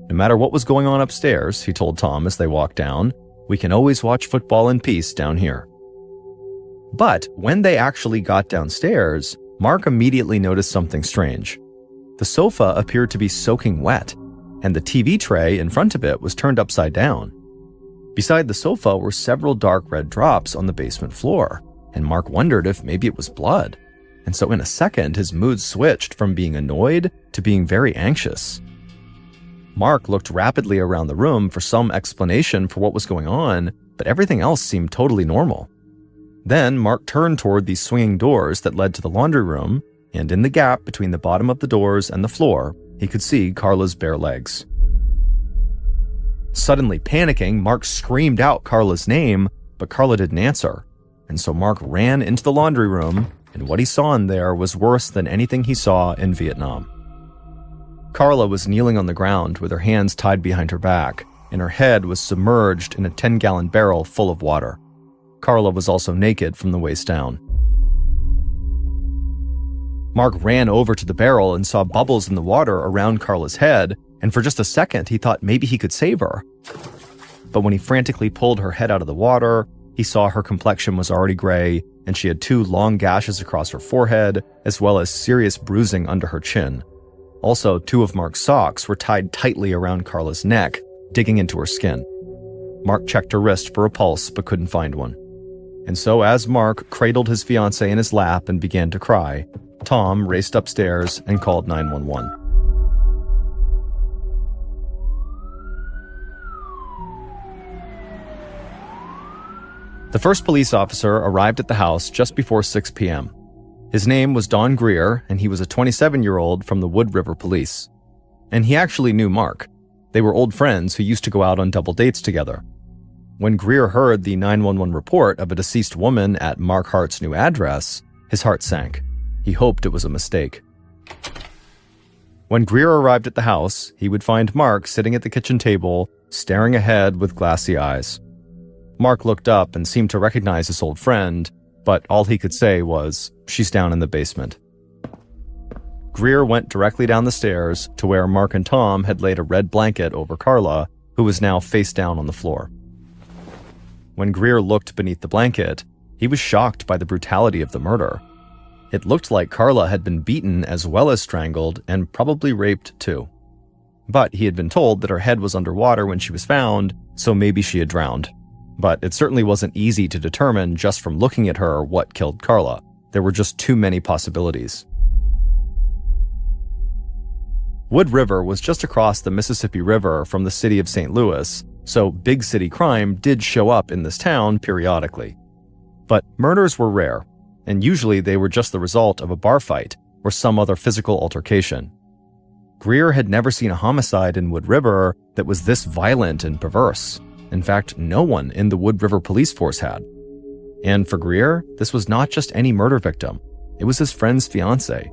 No matter what was going on upstairs, he told Tom as they walked down, "We can always watch football in peace down here." But when they actually got downstairs, Mark immediately noticed something strange. The sofa appeared to be soaking wet, and the TV tray in front of it was turned upside down. Beside the sofa were several dark red drops on the basement floor, and Mark wondered if maybe it was blood. And so in a second, his mood switched from being annoyed to being very anxious. Mark looked rapidly around the room for some explanation for what was going on, but everything else seemed totally normal. Then Mark turned toward these swinging doors that led to the laundry room, and in the gap between the bottom of the doors and the floor, he could see Carla's bare legs. Suddenly panicking, Mark screamed out Carla's name, but Carla didn't answer, and so Mark ran into the laundry room, and what he saw in there was worse than anything he saw in Vietnam. Carla was kneeling on the ground with her hands tied behind her back, and her head was submerged in a 10-gallon barrel full of water. Carla was also naked from the waist down. Mark ran over to the barrel and saw bubbles in the water around Carla's head, and for just a second he thought maybe he could save her. But when he frantically pulled her head out of the water, he saw her complexion was already gray, and she had 2 long gashes across her forehead, as well as serious bruising under her chin. Also, 2 of Mark's socks were tied tightly around Carla's neck, digging into her skin. Mark checked her wrist for a pulse, but couldn't find one. And so as Mark cradled his fiancée in his lap and began to cry, Tom raced upstairs and called 911. The first police officer arrived at the house just before 6 p.m. His name was Don Greer, and he was a 27-year-old from the Wood River Police. And he actually knew Mark. They were old friends who used to go out on double dates together. When Greer heard the 911 report of a deceased woman at Mark Hart's new address, his heart sank. He hoped it was a mistake. When Greer arrived at the house, he would find Mark sitting at the kitchen table, staring ahead with glassy eyes. Mark looked up and seemed to recognize his old friend, but all he could say was, "She's down in the basement." Greer went directly down the stairs to where Mark and Tom had laid a red blanket over Carla, who was now face down on the floor. When Greer looked beneath the blanket, he was shocked by the brutality of the murder. It looked like Carla had been beaten as well as strangled and probably raped too. But he had been told that her head was underwater when she was found, so maybe she had drowned. But it certainly wasn't easy to determine just from looking at her what killed Carla. There were just too many possibilities. Wood River was just across the Mississippi River from the city of St. Louis, so big city crime did show up in this town periodically. But murders were rare, and usually they were just the result of a bar fight or some other physical altercation. Greer had never seen a homicide in Wood River that was this violent and perverse. In fact, no one in the Wood River police force had. And for Greer, this was not just any murder victim. It was his friend's fiancée.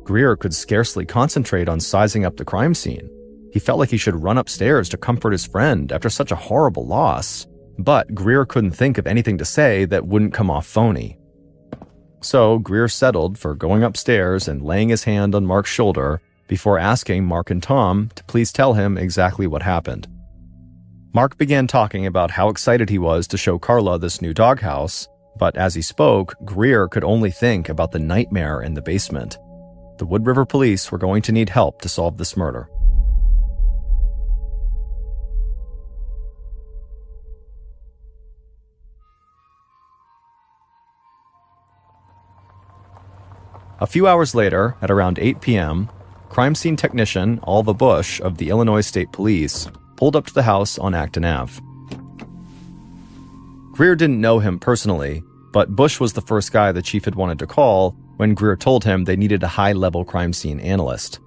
Greer could scarcely concentrate on sizing up the crime scene. He felt like he should run upstairs to comfort his friend after such a horrible loss. But Greer couldn't think of anything to say that wouldn't come off phony. So Greer settled for going upstairs and laying his hand on Mark's shoulder before asking Mark and Tom to please tell him exactly what happened. Mark began talking about how excited he was to show Carla this new doghouse, but as he spoke, Greer could only think about the nightmare in the basement. The Wood River police were going to need help to solve this murder. A few hours later, at around 8 p.m., crime scene technician Alva Bush of the Illinois State Police pulled up to the house on Acton Ave. Greer didn't know him personally, but Bush was the first guy the chief had wanted to call when Greer told him they needed a high-level crime scene analyst.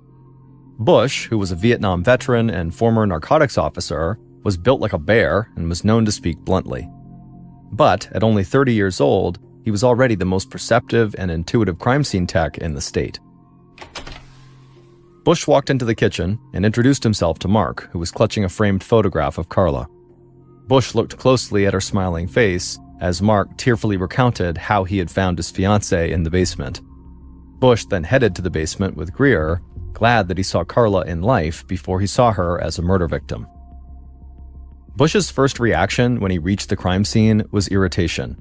Bush, who was a Vietnam veteran and former narcotics officer, was built like a bear and was known to speak bluntly. But at only 30 years old, he was already the most perceptive and intuitive crime scene tech in the state. Bush walked into the kitchen and introduced himself to Mark, who was clutching a framed photograph of Carla. Bush looked closely at her smiling face as Mark tearfully recounted how he had found his fiancée in the basement. Bush then headed to the basement with Greer, glad that he saw Carla in life before he saw her as a murder victim. Bush's first reaction when he reached the crime scene was irritation.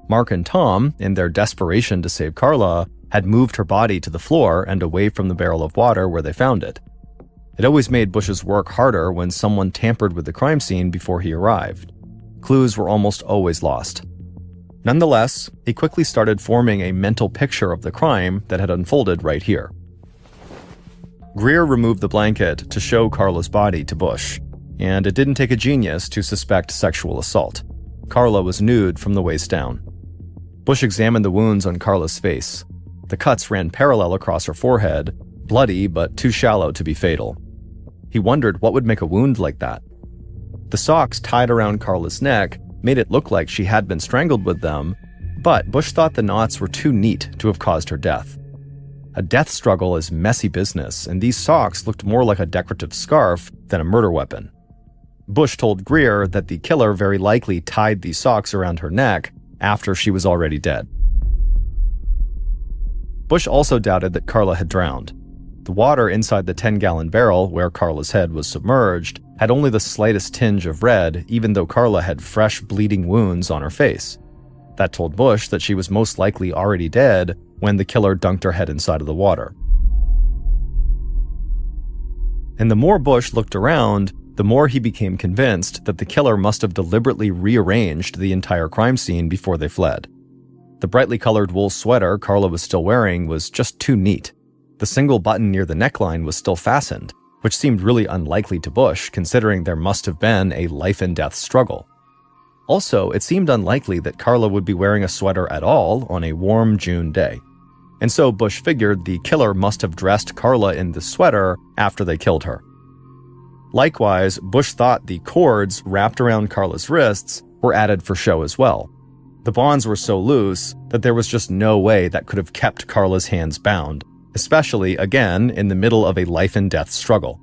Mark and Tom, in their desperation to save Carla, had moved her body to the floor and away from the barrel of water where they found it. It always made Bush's work harder when someone tampered with the crime scene before he arrived. Clues were almost always lost. Nonetheless, he quickly started forming a mental picture of the crime that had unfolded right here. Greer removed the blanket to show Carla's body to Bush, and it didn't take a genius to suspect sexual assault. Carla was nude from the waist down. Bush examined the wounds on Carla's face. The cuts ran parallel across her forehead, bloody but too shallow to be fatal. He wondered what would make a wound like that. The socks tied around Carla's neck made it look like she had been strangled with them, but Bush thought the knots were too neat to have caused her death. A death struggle is messy business, and these socks looked more like a decorative scarf than a murder weapon. Bush told Greer that the killer very likely tied these socks around her neck after she was already dead. Bush also doubted that Carla had drowned. The water inside the 10-gallon barrel where Carla's head was submerged had only the slightest tinge of red, even though Carla had fresh bleeding wounds on her face. That told Bush that she was most likely already dead when the killer dunked her head inside of the water. And the more Bush looked around, the more he became convinced that the killer must have deliberately rearranged the entire crime scene before they fled. The brightly colored wool sweater Carla was still wearing was just too neat. The single button near the neckline was still fastened, which seemed really unlikely to Bush, considering there must have been a life-and-death struggle. Also, it seemed unlikely that Carla would be wearing a sweater at all on a warm June day. And so Bush figured the killer must have dressed Carla in the sweater after they killed her. Likewise, Bush thought the cords wrapped around Carla's wrists were added for show as well. The bonds were so loose that there was just no way that could have kept Carla's hands bound, especially, again, in the middle of a life-and-death struggle.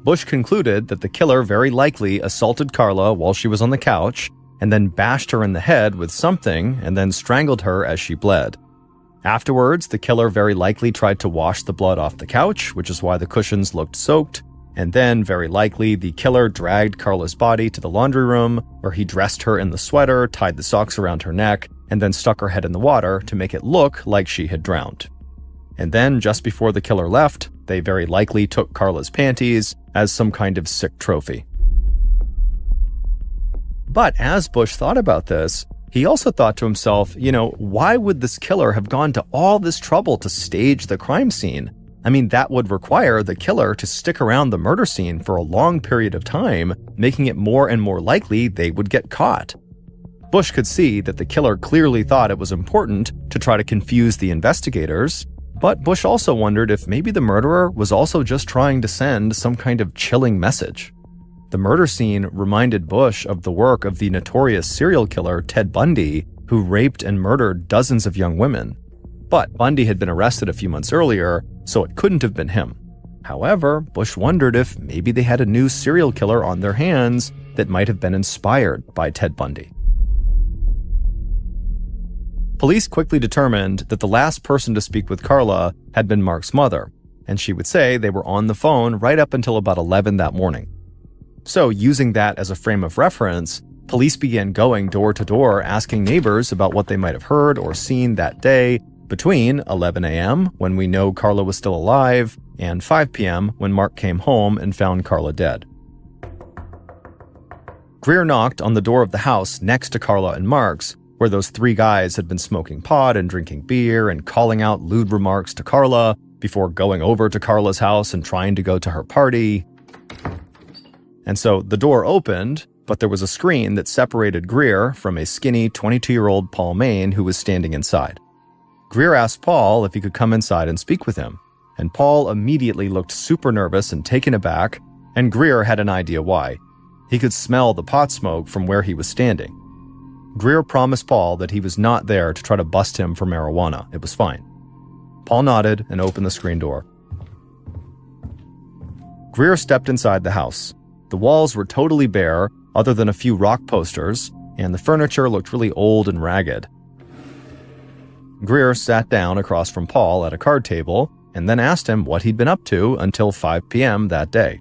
Bush concluded that the killer very likely assaulted Carla while she was on the couch, and then bashed her in the head with something, and then strangled her as she bled. Afterwards, the killer very likely tried to wash the blood off the couch, which is why the cushions looked soaked, and then, very likely, the killer dragged Carla's body to the laundry room, where he dressed her in the sweater, tied the socks around her neck, and then stuck her head in the water to make it look like she had drowned. And then, just before the killer left, they very likely took Carla's panties as some kind of sick trophy. But as Bush thought about this, he also thought to himself, why would this killer have gone to all this trouble to stage the crime scene? I mean, that would require the killer to stick around the murder scene for a long period of time, making it more and more likely they would get caught. Bush could see that the killer clearly thought it was important to try to confuse the investigators, but Bush also wondered if maybe the murderer was also just trying to send some kind of chilling message. The murder scene reminded Bush of the work of the notorious serial killer Ted Bundy, who raped and murdered dozens of young women. But Bundy had been arrested a few months earlier, so it couldn't have been him. However, Bush wondered if maybe they had a new serial killer on their hands that might have been inspired by Ted Bundy. Police quickly determined that the last person to speak with Carla had been Mark's mother, and she would say they were on the phone right up until about 11 that morning. So, using that as a frame of reference, police began going door to door asking neighbors about what they might have heard or seen that day between 11 a.m., when we know Carla was still alive, and 5 p.m., when Mark came home and found Carla dead. Greer knocked on the door of the house next to Carla and Mark's, where those three guys had been smoking pot and drinking beer and calling out lewd remarks to Carla before going over to Carla's house and trying to go to her party. And so the door opened, but there was a screen that separated Greer from a skinny 22-year-old Paul Main who was standing inside. Greer asked Paul if he could come inside and speak with him, and Paul immediately looked super nervous and taken aback, and Greer had an idea why. He could smell the pot smoke from where he was standing. Greer promised Paul that he was not there to try to bust him for marijuana. It was fine. Paul nodded and opened the screen door. Greer stepped inside the house. The walls were totally bare, other than a few rock posters, and the furniture looked really old and ragged. Greer sat down across from Paul at a card table and then asked him what he'd been up to until 5 p.m. that day.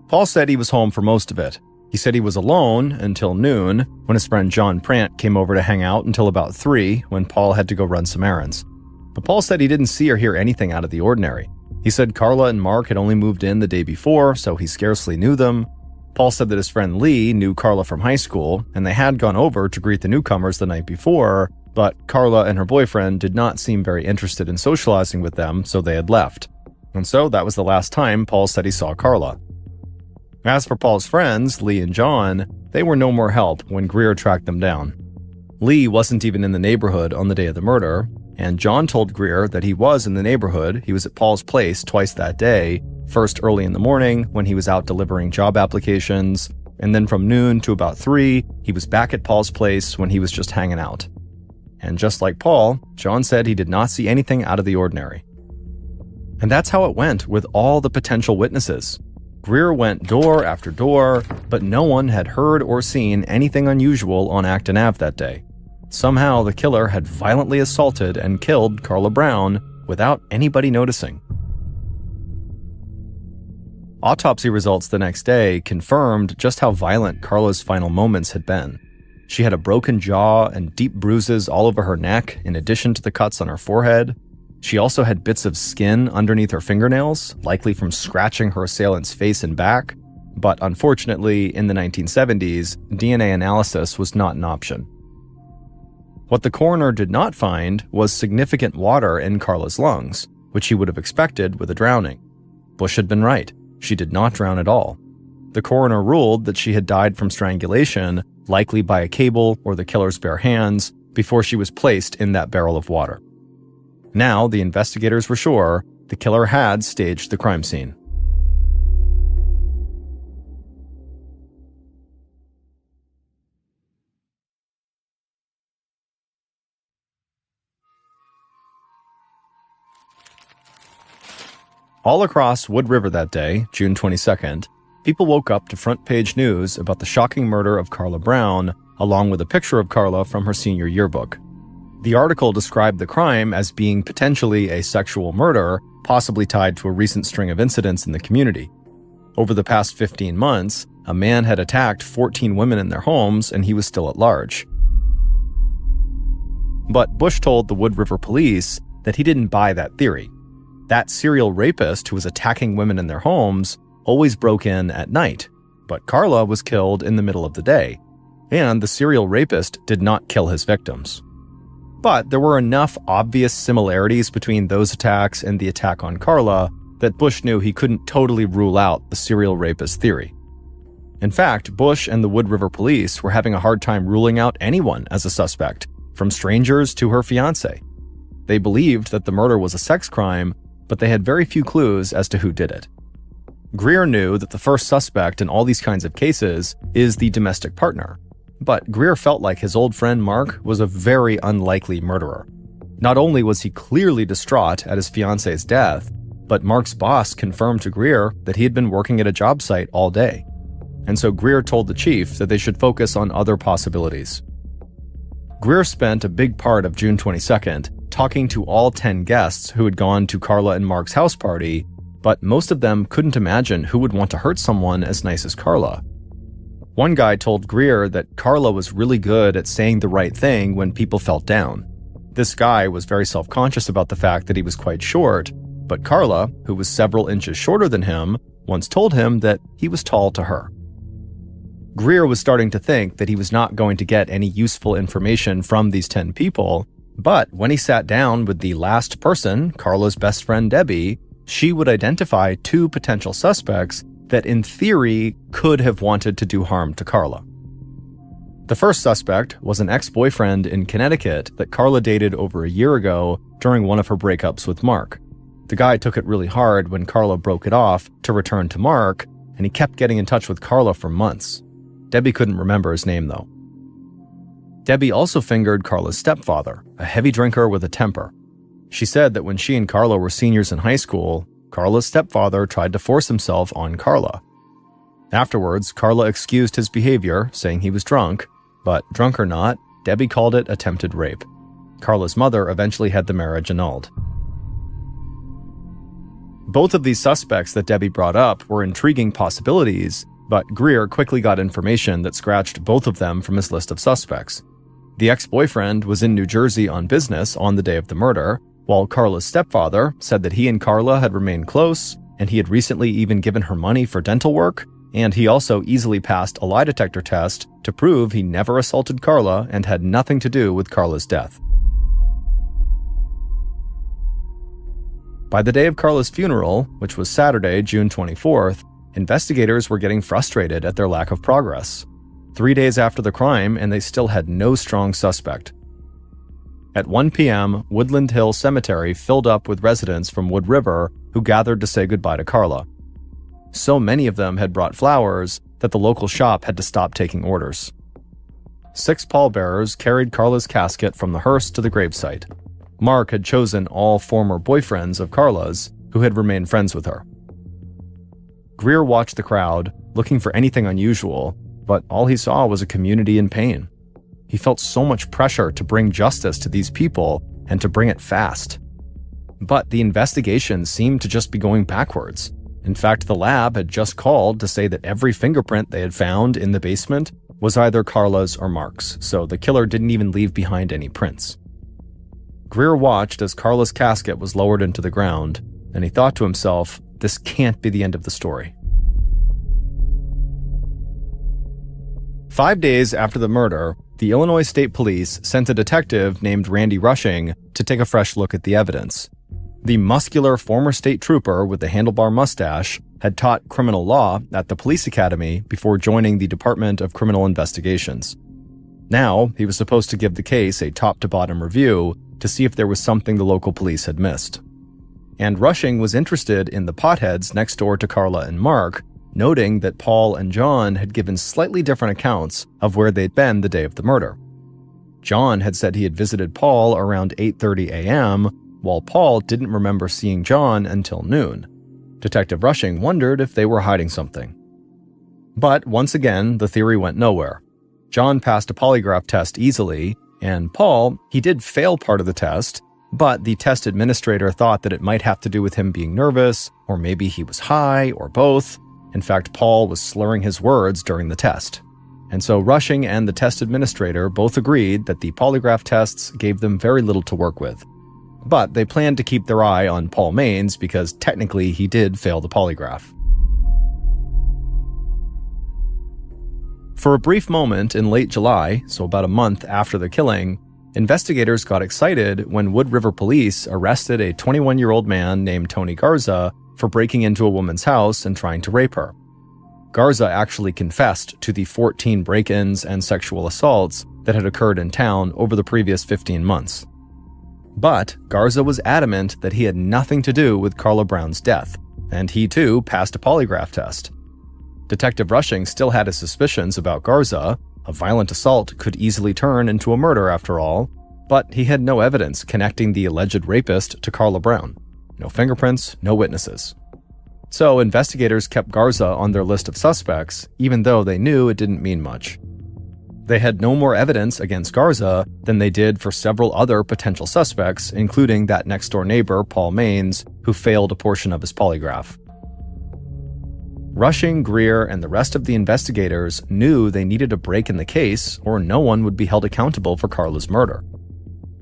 Paul said he was home for most of it. He said he was alone until noon, when his friend John Prant came over to hang out until about 3, when Paul had to go run some errands. But Paul said he didn't see or hear anything out of the ordinary. He said Carla and Mark had only moved in the day before, so he scarcely knew them. Paul said that his friend Lee knew Carla from high school, and they had gone over to greet the newcomers the night before, but Carla and her boyfriend did not seem very interested in socializing with them, so they had left. And so that was the last time Paul said he saw Carla. As for Paul's friends, Lee and John, they were no more help when Greer tracked them down. Lee wasn't even in the neighborhood on the day of the murder, and John told Greer that he was in the neighborhood. He was at Paul's place twice that day, first early in the morning when he was out delivering job applications, and then from noon to about 3, he was back at Paul's place when he was just hanging out. And just like Paul, John said he did not see anything out of the ordinary. And that's how it went with all the potential witnesses. Greer went door after door, but no one had heard or seen anything unusual on Acton Ave that day. Somehow the killer had violently assaulted and killed Carla Brown without anybody noticing. Autopsy results the next day confirmed just how violent Carla's final moments had been. She had a broken jaw and deep bruises all over her neck, in addition to the cuts on her forehead. She also had bits of skin underneath her fingernails, likely from scratching her assailant's face and back. But unfortunately, in the 1970s, DNA analysis was not an option. What the coroner did not find was significant water in Carla's lungs, which he would have expected with a drowning. Bush had been right. She did not drown at all. The coroner ruled that she had died from strangulation, likely by a cable or the killer's bare hands, before she was placed in that barrel of water. Now, the investigators were sure the killer had staged the crime scene. All across Wood River that day, June 22nd, people woke up to front-page news about the shocking murder of Carla Brown, along with a picture of Carla from her senior yearbook. The article described the crime as being potentially a sexual murder, possibly tied to a recent string of incidents in the community. Over the past 15 months, a man had attacked 14 women in their homes, and he was still at large. But Bush told the Wood River police that he didn't buy that theory. That serial rapist who was attacking women in their homes always broke in at night, but Carla was killed in the middle of the day, and the serial rapist did not kill his victims. But there were enough obvious similarities between those attacks and the attack on Carla that Bush knew he couldn't totally rule out the serial rapist theory. In fact, Bush and the Wood River police were having a hard time ruling out anyone as a suspect, from strangers to her fiancé. They believed that the murder was a sex crime, but they had very few clues as to who did it. Greer knew that the first suspect in all these kinds of cases is the domestic partner, but Greer felt like his old friend Mark was a very unlikely murderer. Not only was he clearly distraught at his fiancé's death, but Mark's boss confirmed to Greer that he had been working at a job site all day. And so Greer told the chief that they should focus on other possibilities. Greer spent a big part of June 22nd talking to all 10 guests who had gone to Carla and Mark's house party, but most of them couldn't imagine who would want to hurt someone as nice as Carla. One guy told Greer that Carla was really good at saying the right thing when people felt down. This guy was very self-conscious about the fact that he was quite short, but Carla, who was several inches shorter than him, once told him that he was tall to her. Greer was starting to think that he was not going to get any useful information from these 10 people, but when he sat down with the last person, Carla's best friend Debbie, she would identify 2 potential suspects that in theory could have wanted to do harm to Carla. The first suspect was an ex-boyfriend in Connecticut that Carla dated over a year ago during one of her breakups with Mark. The guy took it really hard when Carla broke it off to return to Mark, and he kept getting in touch with Carla for months. Debbie couldn't remember his name, though. Debbie also fingered Carla's stepfather, a heavy drinker with a temper. She said that when she and Carla were seniors in high school, Carla's stepfather tried to force himself on Carla. Afterwards, Carla excused his behavior, saying he was drunk, but drunk or not, Debbie called it attempted rape. Carla's mother eventually had the marriage annulled. Both of these suspects that Debbie brought up were intriguing possibilities, but Greer quickly got information that scratched both of them from his list of suspects. The ex-boyfriend was in New Jersey on business on the day of the murder, while Carla's stepfather said that he and Carla had remained close, and he had recently even given her money for dental work, and he also easily passed a lie detector test to prove he never assaulted Carla and had nothing to do with Carla's death. By the day of Carla's funeral, which was Saturday, June 24th, investigators were getting frustrated at their lack of progress. 3 days after the crime, and they still had no strong suspect. At 1 p.m., Woodland Hill Cemetery filled up with residents from Wood River who gathered to say goodbye to Carla. So many of them had brought flowers that the local shop had to stop taking orders. 6 pallbearers carried Carla's casket from the hearse to the gravesite. Mark had chosen all former boyfriends of Carla's who had remained friends with her. Greer watched the crowd, looking for anything unusual, but all he saw was a community in pain. He felt so much pressure to bring justice to these people and to bring it fast. But the investigation seemed to just be going backwards. In fact, the lab had just called to say that every fingerprint they had found in the basement was either Carla's or Mark's, so the killer didn't even leave behind any prints. Greer watched as Carla's casket was lowered into the ground, and he thought to himself, this can't be the end of the story. 5 days after the murder, the Illinois State Police sent a detective named Randy Rushing to take a fresh look at the evidence. The muscular former state trooper with the handlebar mustache had taught criminal law at the police academy before joining the Department of Criminal Investigations. Now, he was supposed to give the case a top-to-bottom review to see if there was something the local police had missed. And Rushing was interested in the potheads next door to Carla and Mark, noting that Paul and John had given slightly different accounts of where they'd been the day of the murder. John had said he had visited Paul around 8:30 a.m., while Paul didn't remember seeing John until noon. Detective Rushing wondered if they were hiding something. But once again, the theory went nowhere. John passed a polygraph test easily, and Paul, he did fail part of the test, but the test administrator thought that it might have to do with him being nervous, or maybe he was high, or both. In fact, Paul was slurring his words during the test. And so Rushing and the test administrator both agreed that the polygraph tests gave them very little to work with. But they planned to keep their eye on Paul Maines because technically he did fail the polygraph. For a brief moment in late July, so about a month after the killing, investigators got excited when Wood River Police arrested a 21-year-old man named Tony Garza for breaking into a woman's house and trying to rape her. Garza actually confessed to the 14 break-ins and sexual assaults that had occurred in town over the previous 15 months. But Garza was adamant that he had nothing to do with Carla Brown's death, and he too passed a polygraph test. Detective Rushing still had his suspicions about Garza. A violent assault could easily turn into a murder after all, but he had no evidence connecting the alleged rapist to Carla Brown. No fingerprints, no witnesses. So investigators kept Garza on their list of suspects, even though they knew it didn't mean much. They had no more evidence against Garza than they did for several other potential suspects, including that next-door neighbor, Paul Maines, who failed a portion of his polygraph. Rushing, Greer, and the rest of the investigators knew they needed a break in the case or no one would be held accountable for Carla's murder.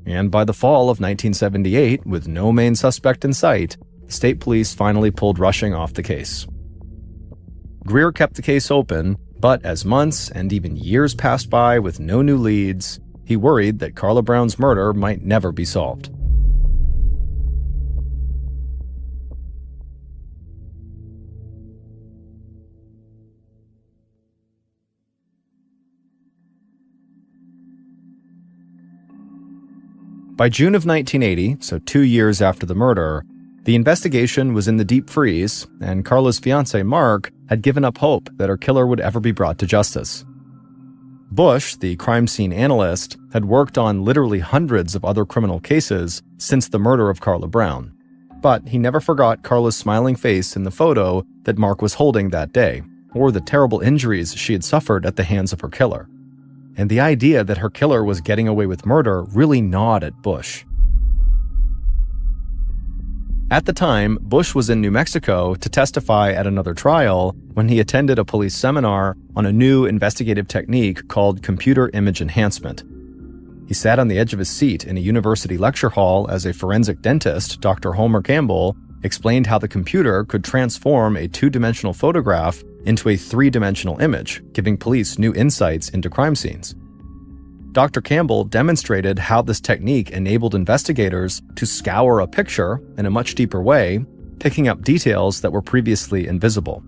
And by the fall of 1978, with no main suspect in sight, the state police finally pulled Rushing off the case. Greer kept the case open, but as months and even years passed by with no new leads, he worried that Carla Brown's murder might never be solved. By June of 1980, so 2 years after the murder, the investigation was in the deep freeze, and Carla's fiancé, Mark, had given up hope that her killer would ever be brought to justice. Bush, the crime scene analyst, had worked on literally hundreds of other criminal cases since the murder of Carla Brown. But he never forgot Carla's smiling face in the photo that Mark was holding that day, or the terrible injuries she had suffered at the hands of her killer. And the idea that her killer was getting away with murder really gnawed at Bush. At the time, Bush was in New Mexico to testify at another trial when he attended a police seminar on a new investigative technique called computer image enhancement. He sat on the edge of his seat in a university lecture hall as a forensic dentist, Dr. Homer Campbell, explained how the computer could transform a two-dimensional photograph into a three-dimensional image, giving police new insights into crime scenes. Dr. Campbell demonstrated how this technique enabled investigators to scour a picture in a much deeper way, picking up details that were previously invisible.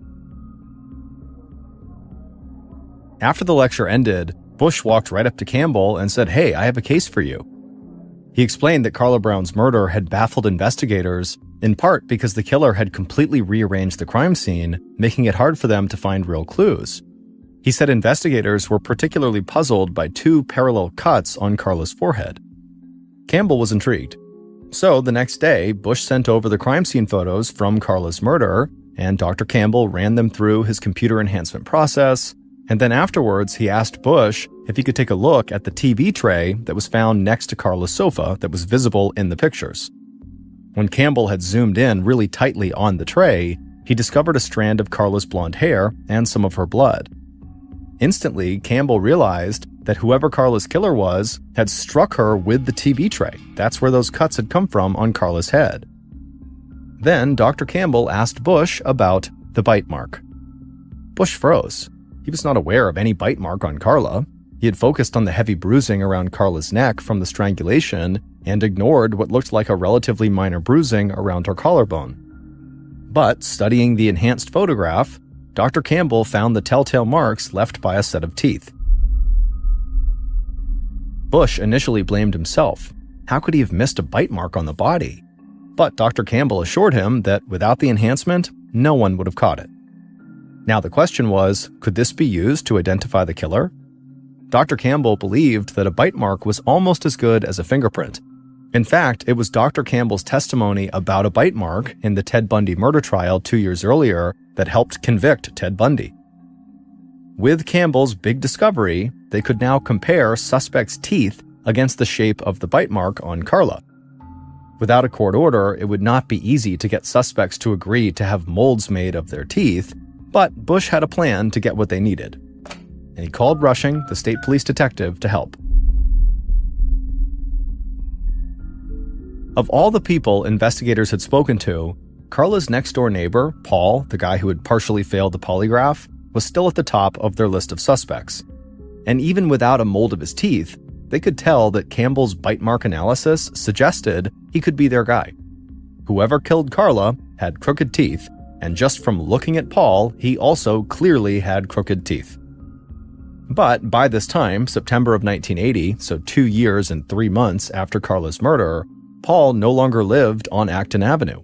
After the lecture ended, Bush walked right up to Campbell and said, "Hey, I have a case for you." He explained that Carla Brown's murder had baffled investigators, in part because the killer had completely rearranged the crime scene, making it hard for them to find real clues. He said investigators were particularly puzzled by two parallel cuts on Carla's forehead. Campbell was intrigued. So the next day, Bush sent over the crime scene photos from Carla's murder, and Dr. Campbell ran them through his computer enhancement process, and then afterwards he asked Bush if he could take a look at the TV tray that was found next to Carla's sofa that was visible in the pictures. When Campbell had zoomed in really tightly on the tray, he discovered a strand of Carla's blonde hair and some of her blood. Instantly, Campbell realized that whoever Carla's killer was had struck her with the TV tray. That's where those cuts had come from on Carla's head. Then Dr. Campbell asked Bush about the bite mark. Bush froze. He was not aware of any bite mark on Carla. He had focused on the heavy bruising around Carla's neck from the strangulation and ignored what looked like a relatively minor bruising around her collarbone. But studying the enhanced photograph, Dr. Campbell found the telltale marks left by a set of teeth. Bush initially blamed himself. How could he have missed a bite mark on the body? But Dr. Campbell assured him that without the enhancement, no one would have caught it. Now the question was, could this be used to identify the killer? Dr. Campbell believed that a bite mark was almost as good as a fingerprint. In fact, it was Dr. Campbell's testimony about a bite mark in the Ted Bundy murder trial 2 years earlier that helped convict Ted Bundy. With Campbell's big discovery, they could now compare suspects' teeth against the shape of the bite mark on Carla. Without a court order, it would not be easy to get suspects to agree to have molds made of their teeth, but Bush had a plan to get what they needed. And he called Rushing, the state police detective, to help. Of all the people investigators had spoken to, Carla's next-door neighbor, Paul, the guy who had partially failed the polygraph, was still at the top of their list of suspects. And even without a mold of his teeth, they could tell that Campbell's bite mark analysis suggested he could be their guy. Whoever killed Carla had crooked teeth, and just from looking at Paul, he also clearly had crooked teeth. But by this time, September of 1980, so 2 years and 3 months after Carla's murder, Paul no longer lived on Acton Avenue.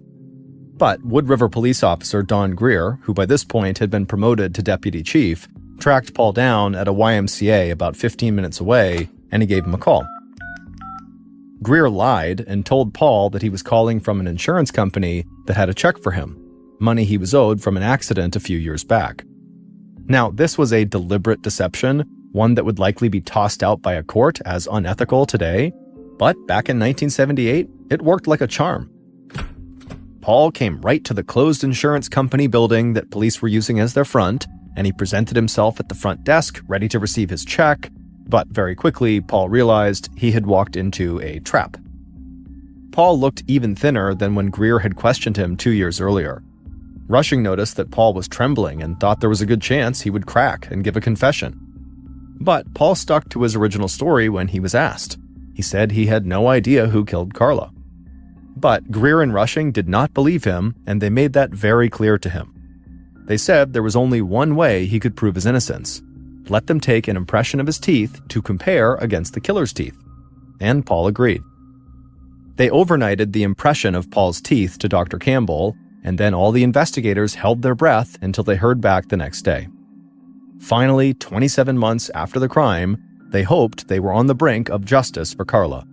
But Wood River police officer Don Greer, who by this point had been promoted to deputy chief, tracked Paul down at a YMCA about 15 minutes away, and he gave him a call. Greer lied and told Paul that he was calling from an insurance company that had a check for him, money he was owed from an accident a few years back. Now, this was a deliberate deception, one that would likely be tossed out by a court as unethical today, but back in 1978, it worked like a charm. Paul came right to the closed insurance company building that police were using as their front, and he presented himself at the front desk, ready to receive his check, but very quickly, Paul realized he had walked into a trap. Paul looked even thinner than when Greer had questioned him 2 years earlier. Rushing noticed that Paul was trembling and thought there was a good chance he would crack and give a confession. But Paul stuck to his original story when he was asked. He said he had no idea who killed Carla. But Greer and Rushing did not believe him, and they made that very clear to him. They said there was only one way he could prove his innocence. Let them take an impression of his teeth to compare against the killer's teeth. And Paul agreed. They overnighted the impression of Paul's teeth to Dr. Campbell, and then all the investigators held their breath until they heard back the next day. Finally, 27 months after the crime, they hoped they were on the brink of justice for Carla.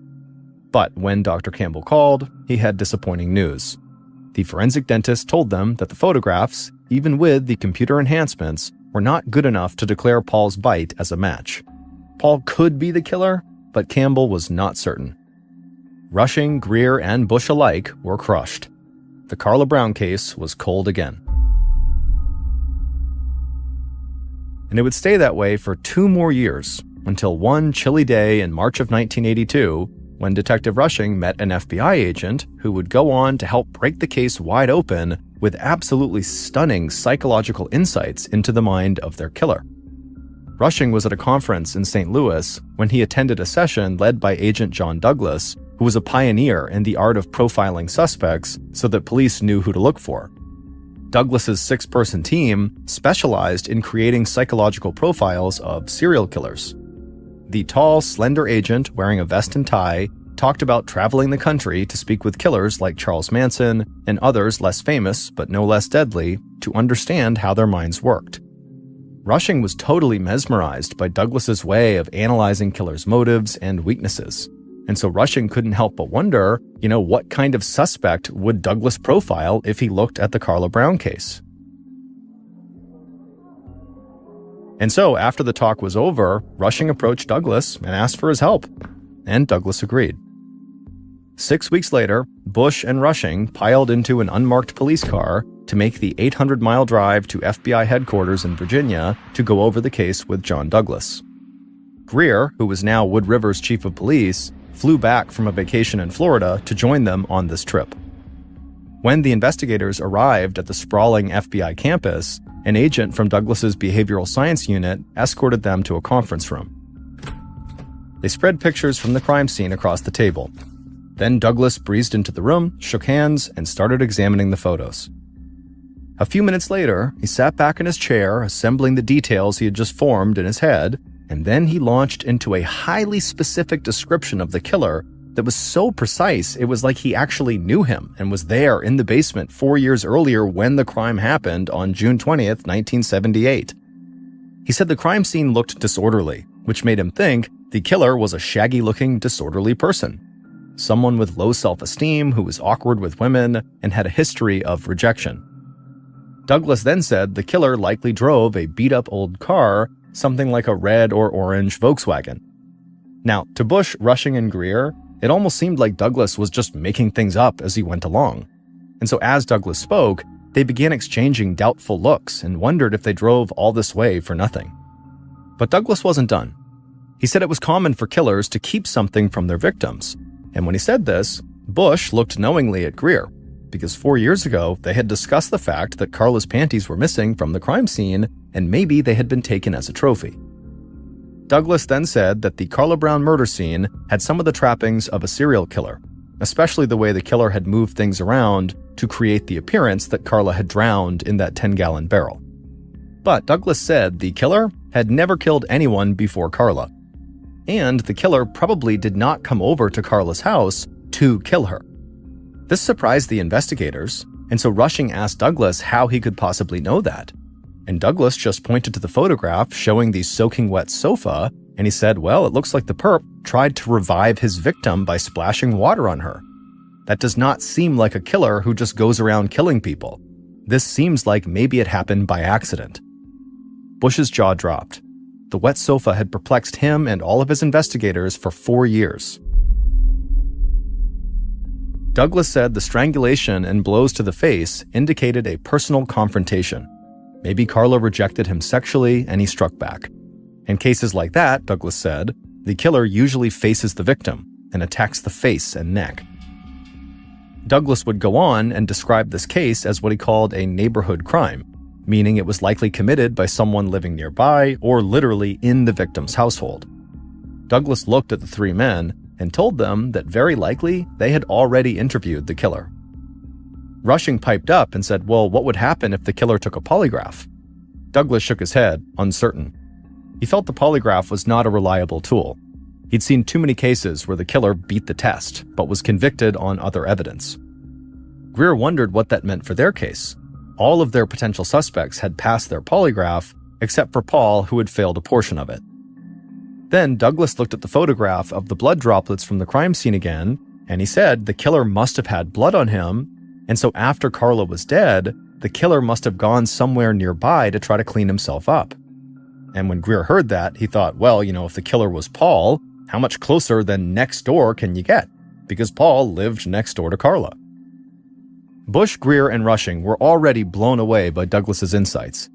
But when Dr. Campbell called, he had disappointing news. The forensic dentist told them that the photographs, even with the computer enhancements, were not good enough to declare Paul's bite as a match. Paul could be the killer, but Campbell was not certain. Rushing, Greer, and Bush alike were crushed. The Carla Brown case was cold again. And it would stay that way for 2 more years, until one chilly day in March of 1982, when Detective Rushing met an FBI agent who would go on to help break the case wide open with absolutely stunning psychological insights into the mind of their killer. Rushing was at a conference in St. Louis when he attended a session led by Agent John Douglas, who was a pioneer in the art of profiling suspects so that police knew who to look for. Douglas's 6-person team specialized in creating psychological profiles of serial killers. The tall, slender agent wearing a vest and tie talked about traveling the country to speak with killers like Charles Manson and others less famous but no less deadly to understand how their minds worked. Rushing was totally mesmerized by Douglas's way of analyzing killers' motives and weaknesses. And so Rushing couldn't help but wonder, what kind of suspect would Douglas profile if he looked at the Carla Brown case? And so after the talk was over, Rushing approached Douglas and asked for his help. And Douglas agreed. 6 weeks later, Bush and Rushing piled into an unmarked police car to make the 800-mile drive to FBI headquarters in Virginia to go over the case with John Douglas. Greer, who was now Wood River's chief of police, flew back from a vacation in Florida to join them on this trip. When the investigators arrived at the sprawling FBI campus, an agent from Douglas's behavioral science unit escorted them to a conference room. They spread pictures from the crime scene across the table. Then Douglas breezed into the room, shook hands, and started examining the photos. A few minutes later, he sat back in his chair, assembling the details he had just formed in his head, and then he launched into a highly specific description of the killer that was so precise it was like he actually knew him and was there in the basement 4 years earlier when the crime happened on June 20th, 1978. He said the crime scene looked disorderly, which made him think the killer was a shaggy-looking, disorderly person. Someone with low self-esteem who was awkward with women and had a history of rejection. Douglas then said the killer likely drove a beat-up old car, something like a red or orange Volkswagen. Now, to Bush, Rushing, and Greer, it almost seemed like Douglas was just making things up as he went along. And so as Douglas spoke, they began exchanging doubtful looks and wondered if they drove all this way for nothing. But Douglas wasn't done. He said it was common for killers to keep something from their victims. And when he said this, Bush looked knowingly at Greer, because 4 years ago, they had discussed the fact that Carla's panties were missing from the crime scene, and maybe they had been taken as a trophy. Douglas then said that the Carla Brown murder scene had some of the trappings of a serial killer, especially the way the killer had moved things around to create the appearance that Carla had drowned in that 10-gallon barrel. But Douglas said the killer had never killed anyone before Carla, and the killer probably did not come over to Carla's house to kill her. This surprised the investigators, and so Rushing asked Douglas how he could possibly know that. And Douglas just pointed to the photograph showing the soaking wet sofa, and he said, well, it looks like the perp tried to revive his victim by splashing water on her. That does not seem like a killer who just goes around killing people. This seems like maybe it happened by accident. Bush's jaw dropped. The wet sofa had perplexed him and all of his investigators for 4 years. Douglas said the strangulation and blows to the face indicated a personal confrontation. Maybe Carla rejected him sexually and he struck back. In cases like that, Douglas said, the killer usually faces the victim and attacks the face and neck. Douglas would go on and describe this case as what he called a neighborhood crime, meaning it was likely committed by someone living nearby or literally in the victim's household. Douglas looked at the three men and told them that very likely they had already interviewed the killer. Rushing piped up and said, well, what would happen if the killer took a polygraph? Douglas shook his head, uncertain. He felt the polygraph was not a reliable tool. He'd seen too many cases where the killer beat the test, but was convicted on other evidence. Greer wondered what that meant for their case. All of their potential suspects had passed their polygraph, except for Paul, who had failed a portion of it. Then Douglas looked at the photograph of the blood droplets from the crime scene again, and he said the killer must have had blood on him, and so after Carla was dead, the killer must have gone somewhere nearby to try to clean himself up. And when Greer heard that, he thought, well, if the killer was Paul, how much closer than next door can you get? Because Paul lived next door to Carla. Bush, Greer, and Rushing were already blown away by Douglas's insights.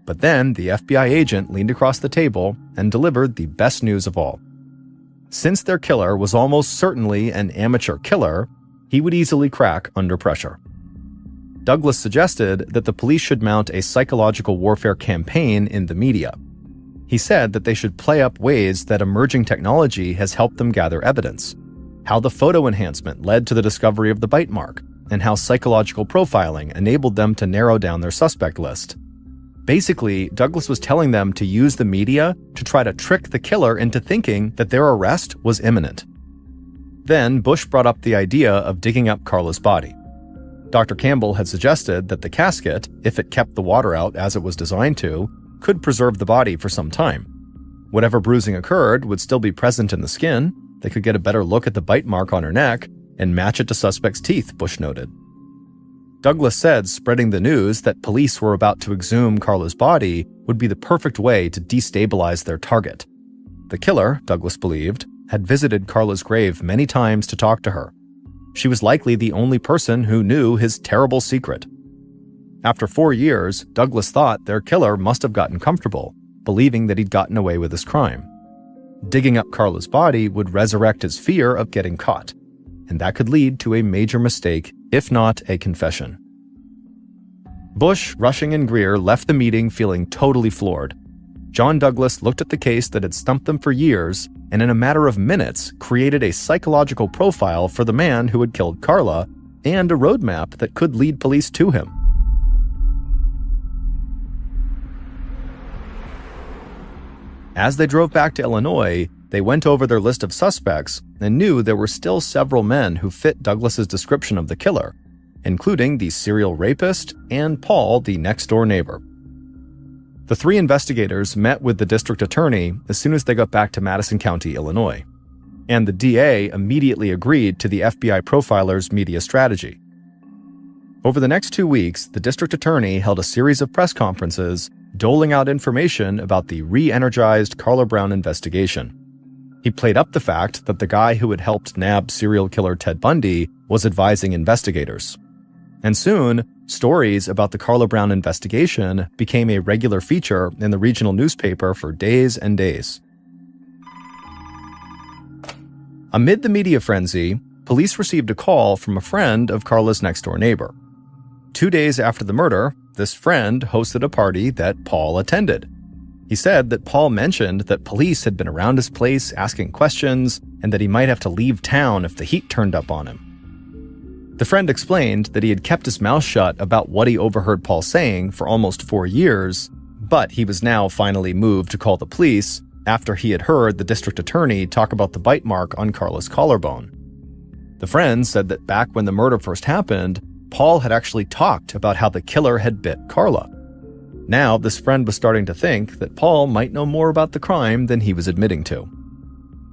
But then the FBI agent leaned across the table and delivered the best news of all. Since their killer was almost certainly an amateur killer, he would easily crack under pressure. Douglas suggested that the police should mount a psychological warfare campaign in the media. He said that they should play up ways that emerging technology has helped them gather evidence, how the photo enhancement led to the discovery of the bite mark, and how psychological profiling enabled them to narrow down their suspect list. Basically, Douglas was telling them to use the media to try to trick the killer into thinking that their arrest was imminent. Then Bush brought up the idea of digging up Carla's body. Dr. Campbell had suggested that the casket, if it kept the water out as it was designed to, could preserve the body for some time. Whatever bruising occurred would still be present in the skin. They could get a better look at the bite mark on her neck and match it to suspect's teeth, Bush noted. Douglas said spreading the news that police were about to exhume Carla's body would be the perfect way to destabilize their target. The killer, Douglas believed, had visited Carla's grave many times to talk to her. She was likely the only person who knew his terrible secret. After 4 years, Douglas thought their killer must have gotten comfortable, believing that he'd gotten away with his crime. Digging up Carla's body would resurrect his fear of getting caught, and that could lead to a major mistake, if not a confession. Bush, Rushing, and Greer left the meeting feeling totally floored. John Douglas looked at the case that had stumped them for years, and in a matter of minutes created a psychological profile for the man who had killed Carla, and a roadmap that could lead police to him. As they drove back to Illinois, they went over their list of suspects and knew there were still several men who fit Douglas's description of the killer, including the serial rapist and Paul, the next-door neighbor. The 3 investigators met with the district attorney as soon as they got back to Madison County, Illinois, and the DA immediately agreed to the FBI profiler's media strategy. Over the next 2 weeks, the district attorney held a series of press conferences doling out information about the re-energized Carla Brown investigation. He played up the fact that the guy who had helped nab serial killer Ted Bundy was advising investigators. And soon, stories about the Carla Brown investigation became a regular feature in the regional newspaper for days and days. Amid the media frenzy, police received a call from a friend of Carla's next-door neighbor. 2 days after the murder, this friend hosted a party that Paul attended. He said that Paul mentioned that police had been around his place asking questions and that he might have to leave town if the heat turned up on him. The friend explained that he had kept his mouth shut about what he overheard Paul saying for almost 4 years, but he was now finally moved to call the police after he had heard the district attorney talk about the bite mark on Carla's collarbone. The friend said that back when the murder first happened, Paul had actually talked about how the killer had bit Carla. Now, this friend was starting to think that Paul might know more about the crime than he was admitting to.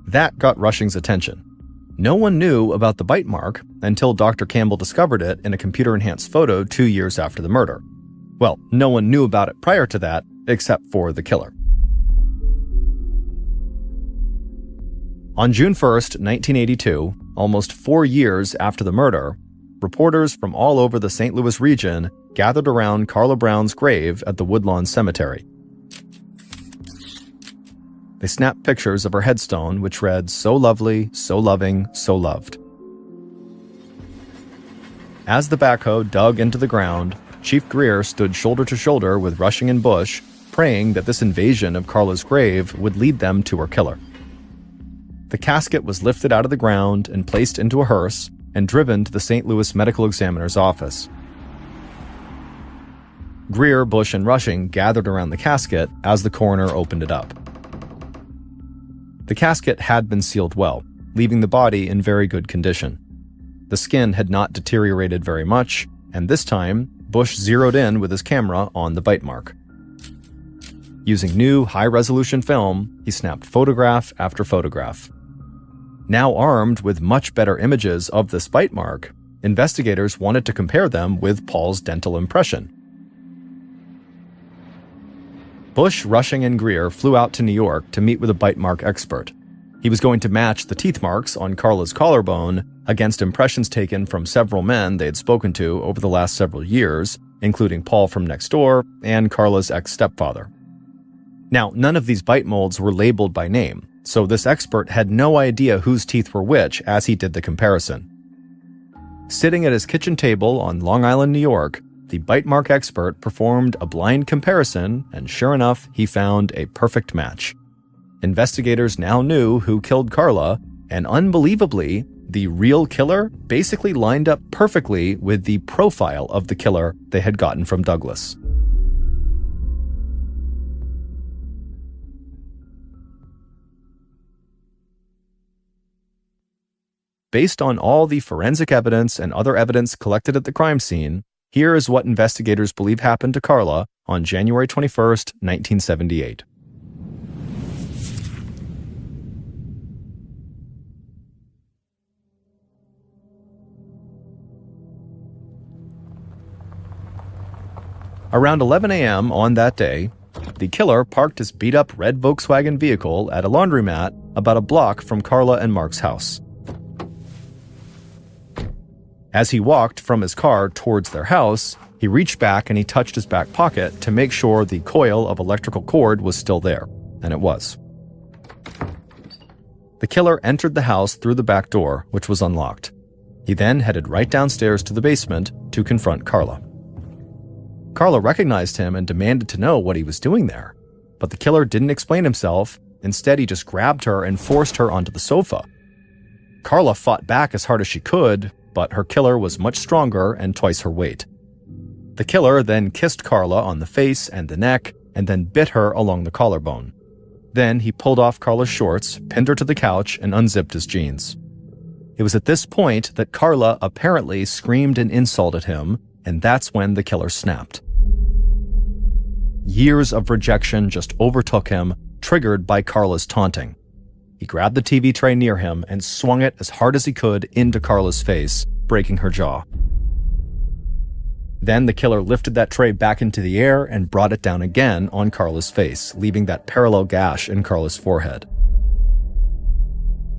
That got Rushing's attention. No one knew about the bite mark until Dr. Campbell discovered it in a computer-enhanced photo 2 years after the murder. Well, no one knew about it prior to that, except for the killer. On June 1st, 1982, almost 4 years after the murder, reporters from all over the St. Louis region gathered around Carla Brown's grave at the Woodlawn Cemetery. They snapped pictures of her headstone, which read, "So lovely, so loving, so loved." As the backhoe dug into the ground, Chief Greer stood shoulder to shoulder with Rushing and Bush, praying that this invasion of Carla's grave would lead them to her killer. The casket was lifted out of the ground and placed into a hearse and driven to the St. Louis Medical Examiner's office. Greer, Bush, and Rushing gathered around the casket as the coroner opened it up. The casket had been sealed well, leaving the body in very good condition. The skin had not deteriorated very much, and this time, Bush zeroed in with his camera on the bite mark. Using new high-resolution film, he snapped photograph after photograph. Now armed with much better images of this bite mark, investigators wanted to compare them with Paul's dental impression. Bush, Rushing, and Greer flew out to New York to meet with a bite mark expert. He was going to match the teeth marks on Carla's collarbone against impressions taken from several men they had spoken to over the last several years, including Paul from next door and Carla's ex-stepfather. Now, none of these bite molds were labeled by name, so this expert had no idea whose teeth were which as he did the comparison. Sitting at his kitchen table on Long Island, New York, the bite mark expert performed a blind comparison, and sure enough, he found a perfect match. Investigators now knew who killed Carla, and unbelievably, the real killer basically lined up perfectly with the profile of the killer they had gotten from Douglas. Based on all the forensic evidence and other evidence collected at the crime scene, here is what investigators believe happened to Carla on January 21st, 1978. Around 11 a.m. on that day, the killer parked his beat-up red Volkswagen vehicle at a laundromat about a block from Carla and Mark's house. As he walked from his car towards their house, He reached back and he touched his back pocket to make sure the coil of electrical cord was still there, and it was. The killer entered the house through the back door, which was unlocked. He then headed right downstairs to the basement to confront Carla. Carla recognized him and demanded to know what he was doing there, but the killer didn't explain himself. Instead, he just grabbed her and forced her onto the sofa. Carla fought back as hard as she could, but her killer was much stronger and twice her weight. The killer then kissed Carla on the face and the neck, and then bit her along the collarbone. Then he pulled off Carla's shorts, pinned her to the couch, and unzipped his jeans. It was at this point that Carla apparently screamed an insult at him, and that's when the killer snapped. Years of rejection just overtook him, triggered by Carla's taunting. He grabbed the TV tray near him and swung it as hard as he could into Carla's face, breaking her jaw. Then the killer lifted that tray back into the air and brought it down again on Carla's face, leaving that parallel gash in Carla's forehead.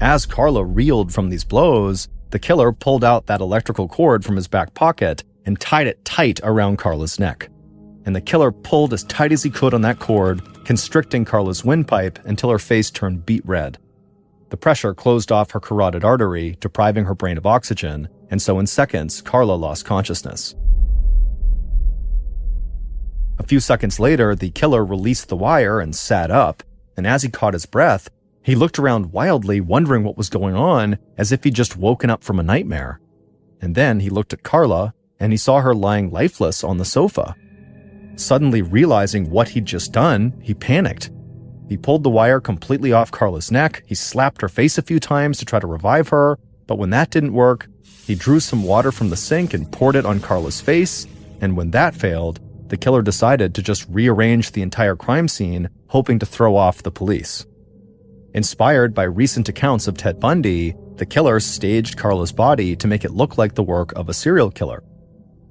As Carla reeled from these blows, the killer pulled out that electrical cord from his back pocket and tied it tight around Carla's neck. And the killer pulled as tight as he could on that cord, constricting Carla's windpipe until her face turned beet red. The pressure closed off her carotid artery, depriving her brain of oxygen, and so in seconds, Carla lost consciousness. A few seconds later, the killer released the wire and sat up, and as he caught his breath, he looked around wildly, wondering what was going on, as if he'd just woken up from a nightmare. And then he looked at Carla, and he saw her lying lifeless on the sofa. Suddenly realizing what he'd just done, he panicked. He pulled the wire completely off Carla's neck, he slapped her face a few times to try to revive her, but when that didn't work, he drew some water from the sink and poured it on Carla's face, and when that failed, the killer decided to just rearrange the entire crime scene, hoping to throw off the police. Inspired by recent accounts of Ted Bundy, the killer staged Carla's body to make it look like the work of a serial killer.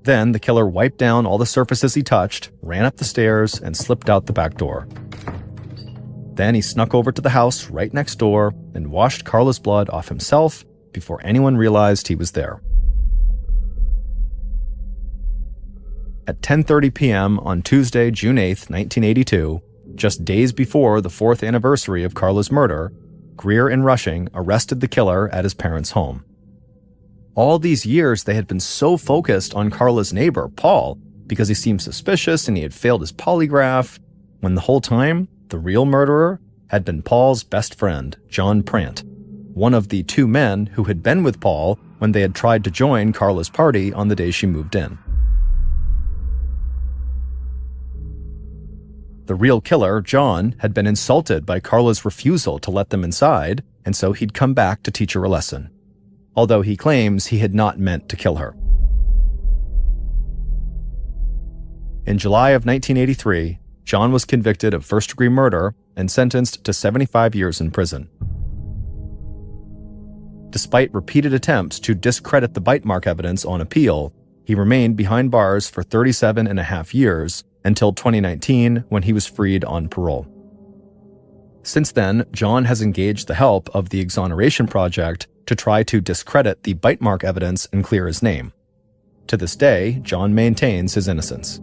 Then the killer wiped down all the surfaces he touched, ran up the stairs, and slipped out the back door. Then he snuck over to the house right next door and washed Carla's blood off himself before anyone realized he was there. At 10:30 p.m. on Tuesday, June 8, 1982, just days before the 4th anniversary of Carla's murder, Greer and Rushing arrested the killer at his parents' home. All these years, they had been so focused on Carla's neighbor, Paul, because he seemed suspicious and he had failed his polygraph, when the whole time, the real murderer had been Paul's best friend, John Prant, one of the two men who had been with Paul when they had tried to join Carla's party on the day she moved in. The real killer, John, had been insulted by Carla's refusal to let them inside, and so he'd come back to teach her a lesson, although he claims he had not meant to kill her. In July of 1983, John was convicted of first-degree murder and sentenced to 75 years in prison. Despite repeated attempts to discredit the bite mark evidence on appeal, he remained behind bars for 37 and a half years until 2019 when he was freed on parole. Since then, John has engaged the help of the Exoneration Project to try to discredit the bite mark evidence and clear his name. To this day, John maintains his innocence.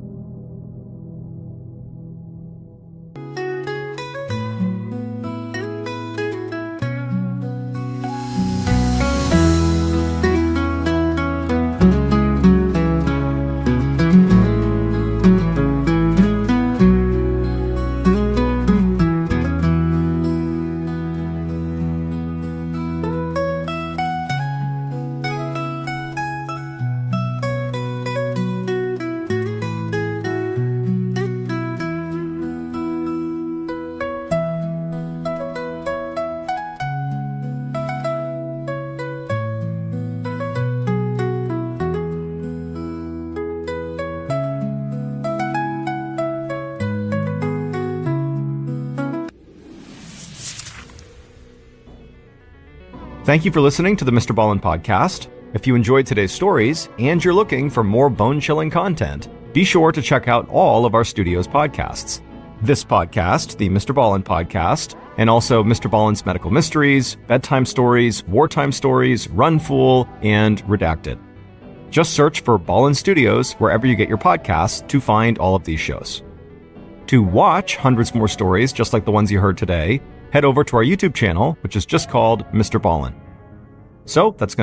Thank you for listening to the Mr. Ballen podcast. If you enjoyed today's stories and you're looking for more bone-chilling content, be sure to check out all of our studio's podcasts. This podcast, the Mr. Ballen podcast, and also Mr. Ballen's Medical Mysteries, Bedtime Stories, Wartime Stories, Run Fool, and Redacted. Just search for Ballin Studios wherever you get your podcasts to find all of these shows. To watch hundreds more stories just like the ones you heard today, head over to our YouTube channel, which is just called Mr. Ballin. So that's going to